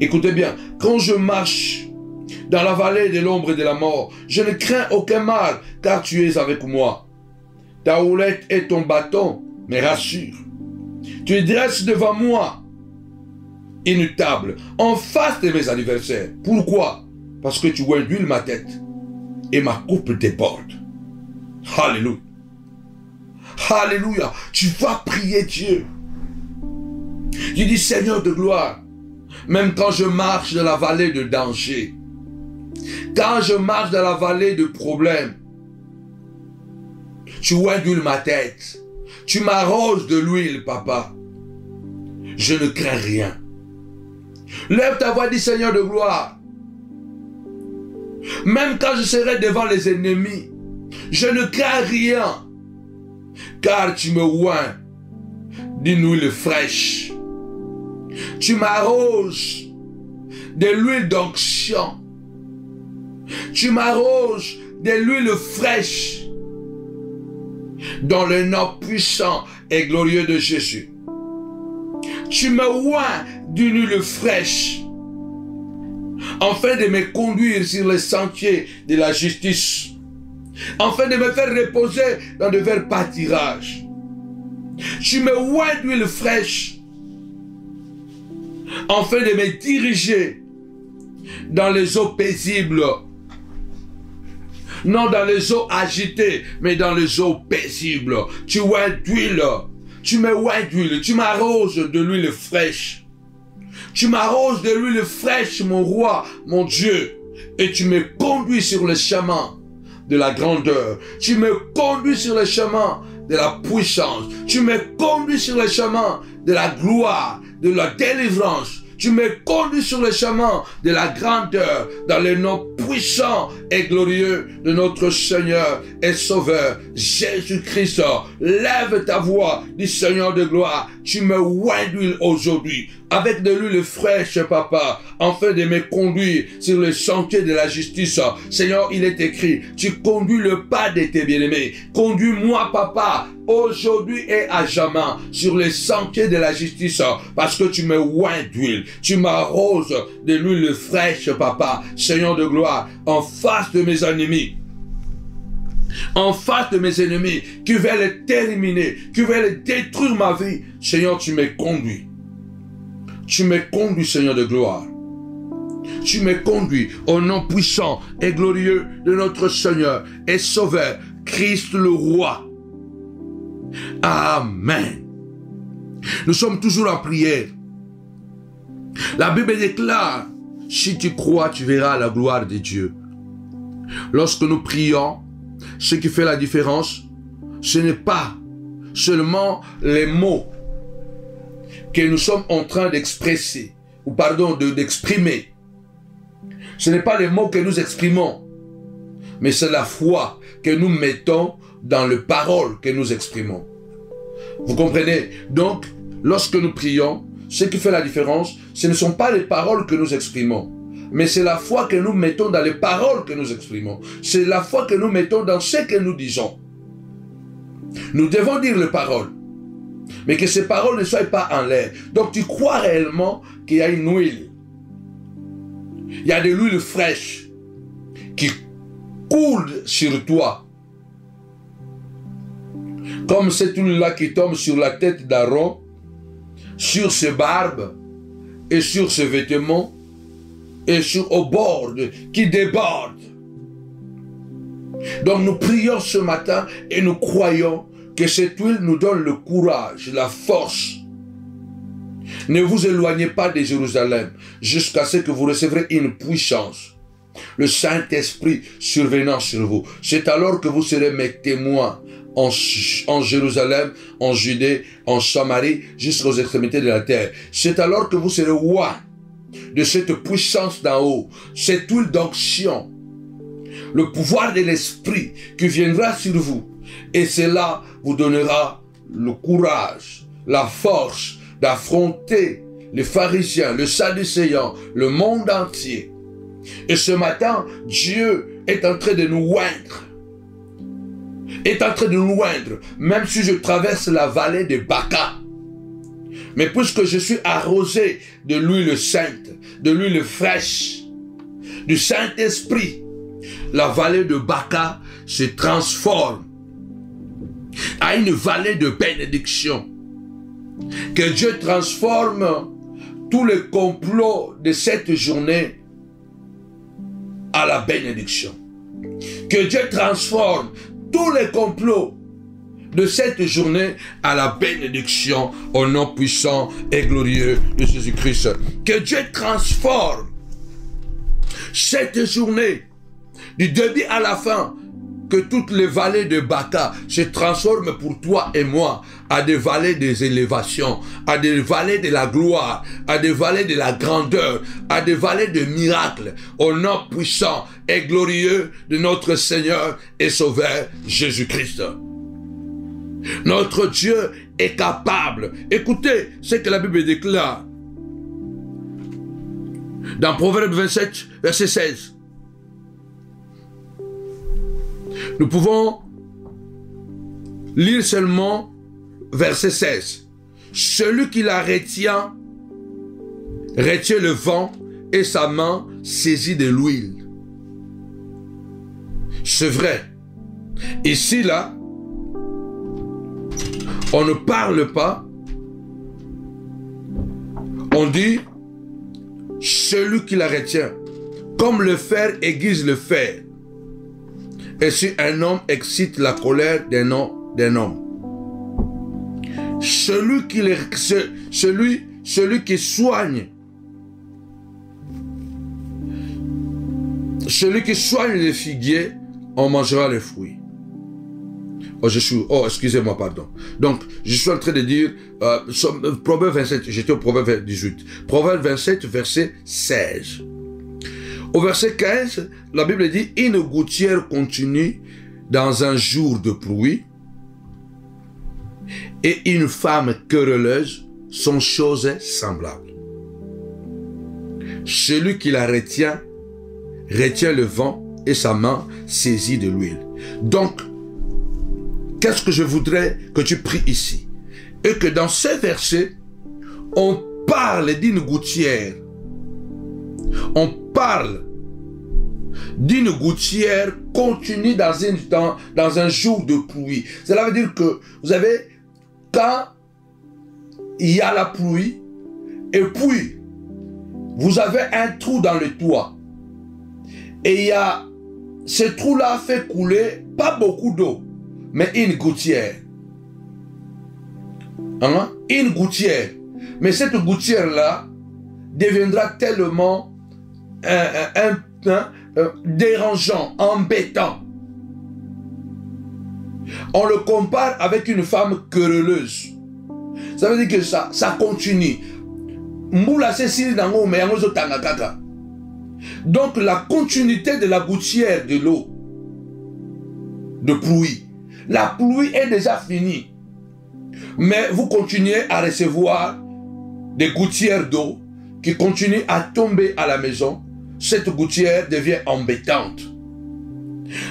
Écoutez bien, quand je marche dans la vallée de l'ombre de la mort, je ne crains aucun mal, car tu es avec moi. Ta houlette et ton bâton me rassurent. Tu dresses devant moi, inéluctable, en face de mes adversaires. Pourquoi? Parce que tu huiles ma tête et ma coupe déborde. Alléluia. Alléluia. Tu vas prier Dieu. Tu dis, Seigneur de gloire, même quand je marche dans la vallée de danger, quand je marche dans la vallée de problèmes, tu huiles ma tête. Tu m'arroses de l'huile, papa. Je ne crains rien. Lève ta voix, dis Seigneur de gloire. Même quand je serai devant les ennemis, je ne crains rien. Car tu me oins d'une huile fraîche. Tu m'arroses de l'huile d'onction. Tu m'arroses de l'huile fraîche. Dans le nom puissant et glorieux de Jésus. Tu me oins d'une huile fraîche, afin de me conduire sur les sentiers de la justice, afin de me faire reposer dans de verts pâtirages. Tu me oins d'huile fraîche, afin de me diriger dans les eaux paisibles. Non dans les eaux agitées, mais dans les eaux paisibles. Tu oins d'huile. Tu me oins d'huile. Tu m'arroses de l'huile fraîche. Tu m'arroses de l'huile fraîche, mon roi, mon Dieu. Et tu me conduis sur le chemin de la grandeur. Tu me conduis sur le chemin de la puissance. Tu me conduis sur le chemin de la gloire, de la délivrance. Tu me conduis sur le chemin de la grandeur, dans le nom puissant et glorieux de notre Seigneur et Sauveur, Jésus-Christ. Lève ta voix, dis Seigneur de gloire, tu me oins d'huile aujourd'hui, avec de l'huile fraîche, papa, afin de me conduire sur le sentier de la justice. Seigneur, il est écrit, tu conduis le pas de tes bien-aimés. Conduis-moi, papa, aujourd'hui et à jamais, sur les sentiers de la justice, parce que tu me oins d'huile. Tu m'arroses de l'huile fraîche, papa, Seigneur de gloire, en face de mes ennemis. En face de mes ennemis qui veulent terminer, qui veulent détruire ma vie. Seigneur, tu me conduis. Tu me conduis, Seigneur de gloire. Tu me conduis au nom puissant et glorieux de notre Seigneur et Sauveur, Christ le Roi. Amen. Nous sommes toujours en prière. La Bible déclare, si tu crois, tu verras la gloire de Dieu. Lorsque nous prions, ce qui fait la différence, ce n'est pas seulement les mots que nous sommes en train d'exprimer. Ce n'est pas les mots que nous exprimons, mais c'est la foi que nous mettons dans les paroles que nous exprimons. Vous comprenez? Donc, lorsque nous prions, ce qui fait la différence, ce ne sont pas les paroles que nous exprimons, mais c'est la foi que nous mettons dans les paroles que nous exprimons. C'est la foi que nous mettons dans ce que nous disons. Nous devons dire les paroles, Mais que ces paroles ne soient pas en l'air. Donc tu crois réellement qu'il y a une huile. Il y a de l'huile fraîche qui coule sur toi. Comme cette huile-là qui tombe sur la tête d'Aaron, sur ses barbes et sur ses vêtements et au bord qui déborde. Donc nous prions ce matin et nous croyons que cette huile nous donne le courage, la force. Ne vous éloignez pas de Jérusalem jusqu'à ce que vous recevrez une puissance. Le Saint-Esprit survenant sur vous. C'est alors que vous serez mes témoins en Jérusalem, en Judée, en Samarie, jusqu'aux extrémités de la terre. C'est alors que vous serez rois de cette puissance d'en haut, cette huile d'onction, le pouvoir de l'Esprit qui viendra sur vous. Et cela vous donnera le courage, la force d'affronter les pharisiens, le sadducéen, le monde entier. Et ce matin, Dieu est en train de nous oindre. Est en train de nous oindre, même si je traverse la vallée de Baca. Mais puisque je suis arrosé de l'huile sainte, de l'huile fraîche, du Saint-Esprit, la vallée de Baca se transforme à une vallée de bénédiction. Que Dieu transforme tous les complots de cette journée à la bénédiction. Que Dieu transforme tous les complots de cette journée à la bénédiction au nom puissant et glorieux de Jésus-Christ. Que Dieu transforme cette journée du début à la fin. Que toutes les vallées de Baca se transforment pour toi et moi à des vallées des élévations, à des vallées de la gloire, à des vallées de la grandeur, à des vallées de miracles, au nom puissant et glorieux de notre Seigneur et Sauveur Jésus-Christ. Notre Dieu est capable. Écoutez ce que la Bible déclare dans Proverbe 27, verset 16. Nous pouvons lire seulement verset 16. Celui qui la retient le vent et sa main saisit de l'huile. C'est vrai. Ici, là, on ne parle pas. On dit celui qui la retient. Comme le fer aiguise le fer. Et si un homme excite la colère d'un homme, celui qui soigne les figuiers, on mangera les fruits. Excusez-moi, pardon. Donc, je suis en train de dire, Proverbe 27, j'étais au Proverbe 18. Proverbe 27, verset 16. Au verset 15, la Bible dit, une gouttière continue dans un jour de pluie et une femme querelleuse sont choses semblables. Celui qui la retient le vent et sa main saisit de l'huile. Donc, qu'est-ce que je voudrais que tu pries ici? Et que dans ce verset, on parle d'une gouttière. On parle d'une gouttière continue dans un jour de pluie. Cela veut dire que, vous savez, quand il y a la pluie, et puis, vous avez un trou dans le toit, et ce trou-là fait couler pas beaucoup d'eau, mais une gouttière. Hein? Une gouttière. Mais cette gouttière-là deviendra tellement dérangeant, embêtant. On le compare avec une femme querelleuse. Ça veut dire que ça continue. Donc la continuité de la gouttière de l'eau de pluie. La pluie est déjà finie. Mais vous continuez à recevoir des gouttières d'eau qui continuent à tomber à la maison. Cette gouttière devient embêtante.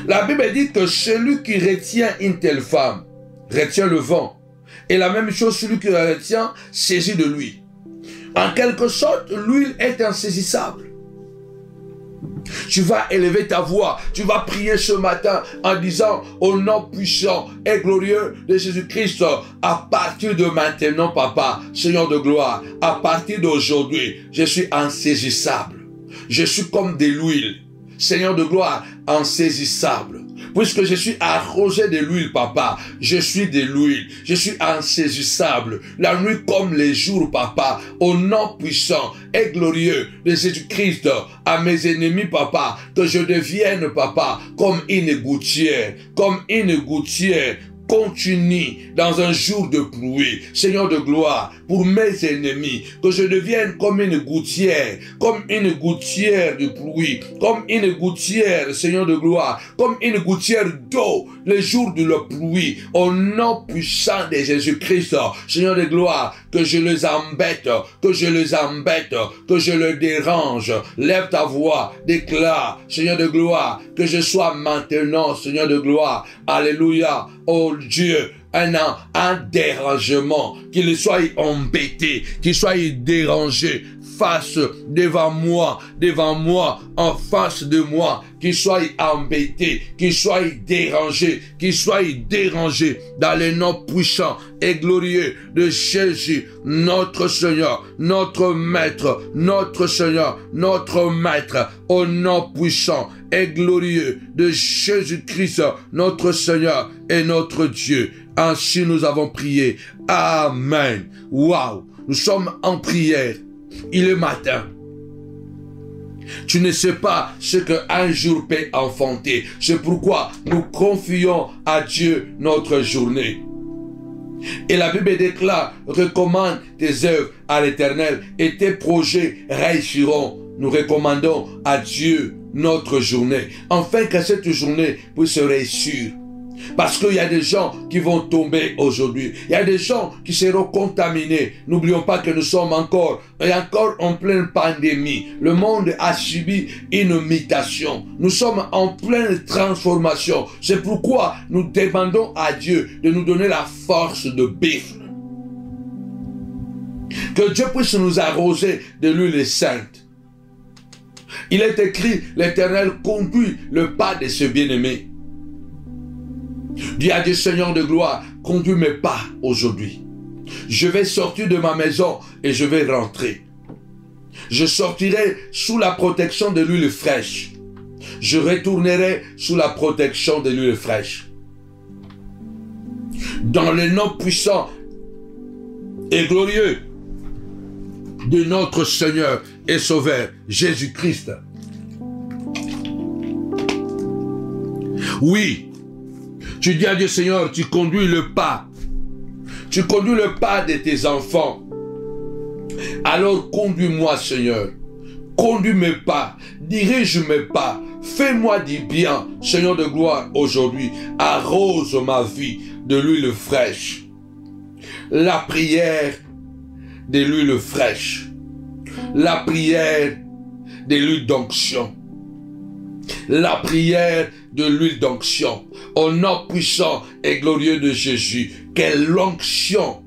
La Bible dit que celui qui retient une telle femme retient le vent Et la même chose, celui qui la retient, saisit de l'huile. En quelque sorte, l'huile est insaisissable. Tu vas élever ta voix, tu vas prier ce matin en disant au nom puissant et glorieux de Jésus-Christ, à partir de maintenant, Papa, Seigneur de gloire, à partir d'aujourd'hui, je suis insaisissable. Je suis comme de l'huile, Seigneur de gloire, insaisissable. Puisque je suis arrosé de l'huile, Papa, je suis de l'huile, je suis insaisissable. La nuit comme les jours, Papa, au nom puissant et glorieux de Jésus-Christ, à mes ennemis, Papa, que je devienne, Papa, comme une gouttière, continue dans un jour de pluie, Seigneur de gloire, pour mes ennemis, que je devienne comme une gouttière de pluie, comme une gouttière, Seigneur de gloire, comme une gouttière d'eau, les jours de la pluie, au nom puissant de Jésus-Christ, Seigneur de gloire, que je les embête, que je les dérange. Lève ta voix, déclare, Seigneur de gloire, que je sois maintenant, Seigneur de gloire, alléluia, oh Dieu, un dérangement, qu'il soit embêté, qu'il soit dérangé, face devant moi, en face de moi, qu'il soit embêté, qu'il soit dérangé, dans le nom puissant et glorieux de Jésus, notre Seigneur, notre Maître, notre Seigneur, notre Maître, au nom puissant et glorieux de Jésus-Christ, notre Seigneur et notre Dieu. Ainsi nous avons prié. Amen. Waouh, nous sommes en prière. Il est matin. Tu ne sais pas ce qu'un jour peut enfanter. C'est pourquoi nous confions à Dieu notre journée. Et la Bible déclare, recommande tes œuvres à l'Éternel et tes projets réussiront. Nous recommandons à Dieu notre journée, afin que cette journée puisse réussir. Parce qu'il y a des gens qui vont tomber aujourd'hui. Il y a des gens qui seront contaminés. N'oublions pas que nous sommes encore en pleine pandémie. Le monde a subi une mutation. Nous sommes en pleine transformation. C'est pourquoi nous demandons à Dieu de nous donner la force de vivre. Que Dieu puisse nous arroser de l'huile sainte. Il est écrit, l'Éternel conduit le pas de ses bien-aimés. Dis à Dieu, Seigneur de gloire, conduis mes pas aujourd'hui. Je vais sortir de ma maison et je vais rentrer. Je sortirai sous la protection de l'huile fraîche. Je retournerai sous la protection de l'huile fraîche. Dans le nom puissant et glorieux de notre Seigneur et Sauveur, Jésus-Christ. Oui. Tu dis à Dieu, Seigneur, tu conduis le pas. Tu conduis le pas de tes enfants. Alors conduis-moi, Seigneur. Conduis mes pas. Dirige mes pas. Fais-moi du bien, Seigneur de gloire, aujourd'hui. Arrose ma vie de l'huile fraîche. La prière de l'huile fraîche. La prière de l'huile d'onction. La prière de l'huile d'onction. Au nom puissant et glorieux de Jésus, que l'onction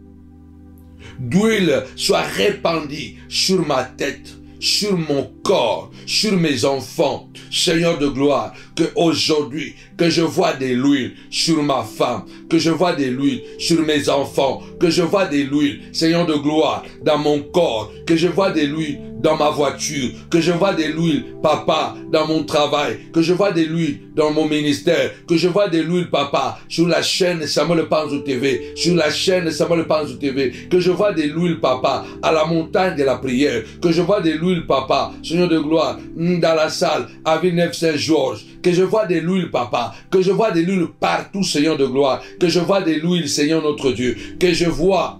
d'huile soit répandue sur ma tête, sur mon corps, sur mes enfants. Seigneur de gloire, que aujourd'hui, que je vois de l'huile sur ma femme, que je vois de l'huile sur mes enfants, que je vois de l'huile, Seigneur de gloire, dans mon corps, que je vois de l'huile dans ma voiture, que je vois de l'huile, Papa, dans mon travail, que je vois de l'huile dans mon ministère, que je vois de l'huile, Papa, sur la chaîne Samuel Panzo TV, sur la chaîne Samuel Panzo TV, que je vois de l'huile, Papa, à la montagne de la prière, que je vois de l'huile, Papa, Seigneur de gloire, dans la salle, à Villeneuve Saint-Georges, que je vois de l'huile, Papa, que je vois de l'huile partout, Seigneur de gloire, que je vois de l'huile, Seigneur notre Dieu, que je vois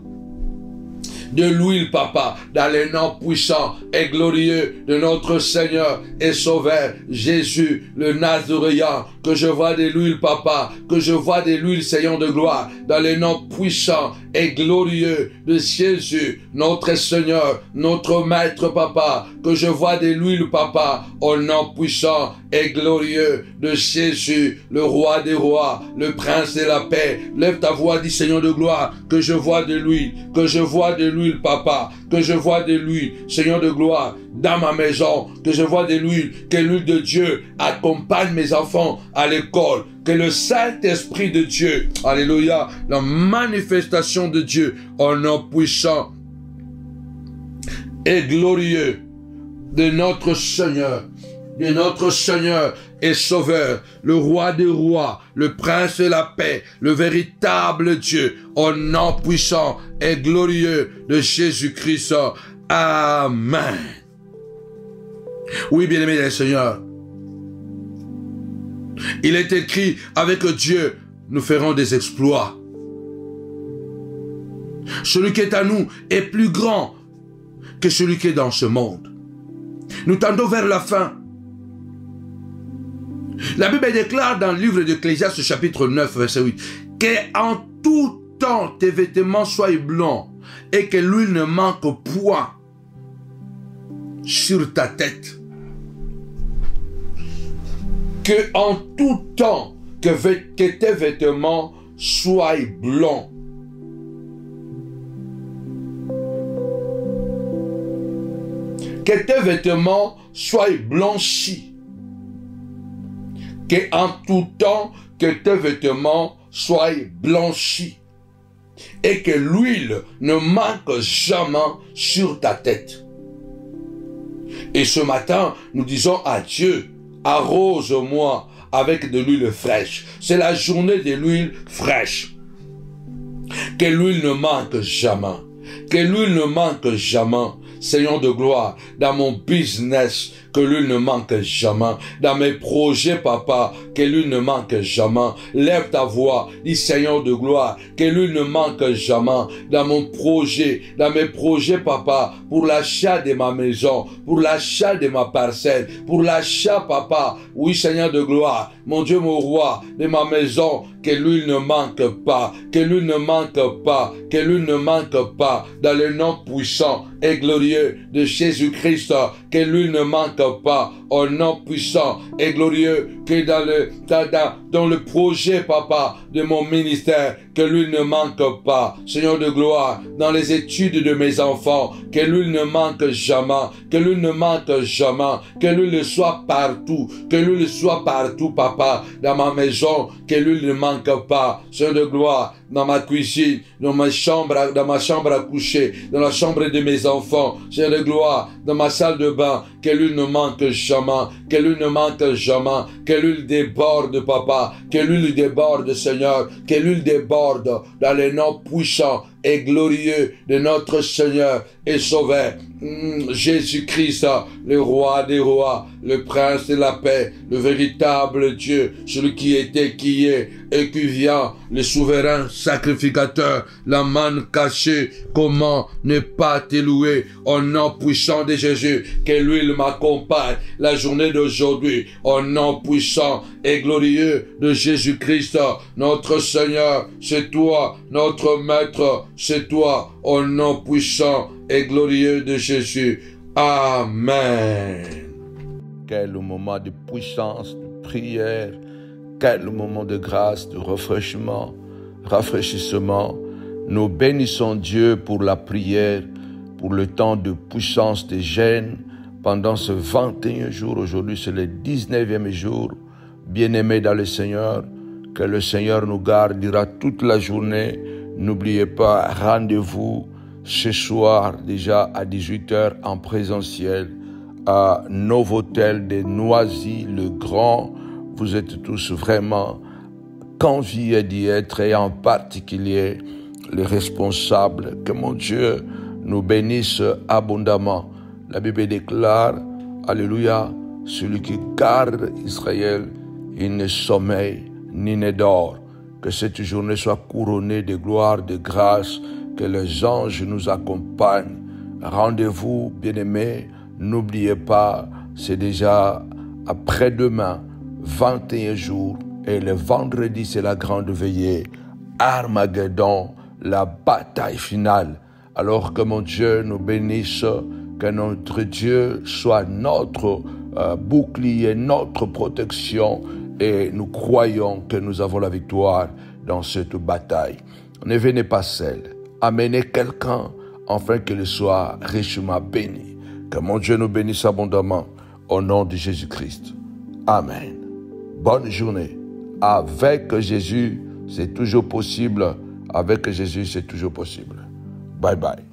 de l'huile, papa, dans le nom puissant et glorieux de notre Seigneur et Sauveur Jésus, le Nazaréen, que je vois de l'huile, papa, que je vois de l'huile, Seigneur de gloire, dans le nom puissant et glorieux de Jésus, notre Seigneur, notre Maître, papa, que je vois de l'huile, papa, au nom puissant et glorieux de Jésus, le Roi des rois, le Prince de la paix. Lève ta voix, dis Seigneur de gloire, que je vois de l'huile, que je vois de l'huile, papa, que je vois de l'huile, Seigneur de gloire, dans ma maison, que je vois de l'huile, que l'huile de Dieu accompagne mes enfants à l'école, que le Saint-Esprit de Dieu, alléluia, la manifestation de Dieu, au nom puissant et glorieux de notre Seigneur et Sauveur, le Roi des rois, le Prince de la paix, le véritable Dieu, au nom puissant et glorieux de Jésus-Christ. Amen. Oui, bien-aimé des Seigneur, il est écrit, avec Dieu, nous ferons des exploits. Celui qui est à nous est plus grand que celui qui est dans ce monde. Nous tendons vers la fin. La Bible déclare dans le livre d'Ecclésiaste, chapitre 9, verset 8, qu'en tout temps tes vêtements soient blancs et que l'huile ne manque point sur ta tête. Que en tout temps que tes vêtements soient blancs. Que tes vêtements soient blanchis. Que en tout temps que tes vêtements soient blanchis. Et que l'huile ne manque jamais sur ta tête. Et ce matin, nous disons à Dieu, arrose-moi avec de l'huile fraîche. C'est la journée de l'huile fraîche. Que l'huile ne manque jamais. Que l'huile ne manque jamais. Seigneur de gloire, dans mon business, que l'huile ne manque jamais. Dans mes projets, papa, que l'huile ne manque jamais. Lève ta voix, dis Seigneur de gloire, que l'huile ne manque jamais. Dans mon projet, dans mes projets, papa, pour l'achat de ma maison, pour l'achat de ma parcelle, pour l'achat, papa, oui Seigneur de gloire, mon Dieu, mon roi, de ma maison, que l'huile ne manque pas, que l'huile ne manque pas, que l'huile ne manque pas, dans le nom puissant et glorieux de Jésus-Christ, que l'huile ne manque pas, au nom puissant et glorieux, que dans le projet, papa, de mon ministère, que l'huile ne manque pas, Seigneur de gloire, dans les études de mes enfants, que l'huile ne manque jamais, que l'huile ne manque jamais, que l'huile soit partout, que l'huile soit partout, papa, dans ma maison, que l'huile ne manque pas, Seigneur de gloire, dans ma cuisine, dans ma chambre à coucher, dans la chambre de mes enfants, Seigneur de gloire, dans ma salle de bain, que l'huile ne manque jamais, que l'huile ne manque jamais, que l'huile déborde, papa, que l'huile déborde, Seigneur, que l'huile déborde dans les noms puissants et glorieux de notre Seigneur et Sauveur, Jésus-Christ, le Roi des rois, le Prince de la paix, le véritable Dieu, celui qui était, qui est et qui vient, le souverain sacrificateur, la manne cachée. Comment ne pas te louer au nom puissant de Jésus, que l'huile m'accompagne la journée d'aujourd'hui, au nom puissant et glorieux de Jésus-Christ, notre Seigneur, c'est toi, notre Maître, c'est toi, au nom puissant et glorieux de Jésus. Amen. Quel moment de puissance, de prière, quel moment de grâce, de rafraîchissement. Nous bénissons Dieu pour la prière, pour le temps de puissance des jeûnes pendant ce 21 jours. Aujourd'hui, c'est le 19e jour. Bien-aimés dans le Seigneur, que le Seigneur nous gardera toute la journée. N'oubliez pas, rendez-vous ce soir déjà à 18h en présentiel à Novotel de Noisy-le-Grand. Vous êtes tous vraiment conviés d'y être, et en particulier les responsables. Que mon Dieu nous bénisse abondamment. La Bible déclare, alléluia, celui qui garde Israël, il ne sommeille ni ne dort. Que cette journée soit couronnée de gloire, de grâce, que les anges nous accompagnent. Rendez-vous, bien-aimés, n'oubliez pas, c'est déjà après-demain, 21 jours, et le vendredi, c'est la grande veillée. Armageddon, la bataille finale. Alors que mon Dieu nous bénisse, que notre Dieu soit notre bouclier, notre protection, et nous croyons que nous avons la victoire dans cette bataille. Ne venez pas seul, amenez quelqu'un afin qu'il soit richement béni. Que mon Dieu nous bénisse abondamment au nom de Jésus-Christ. Amen. Bonne journée. Avec Jésus, c'est toujours possible. Avec Jésus, c'est toujours possible. Bye bye.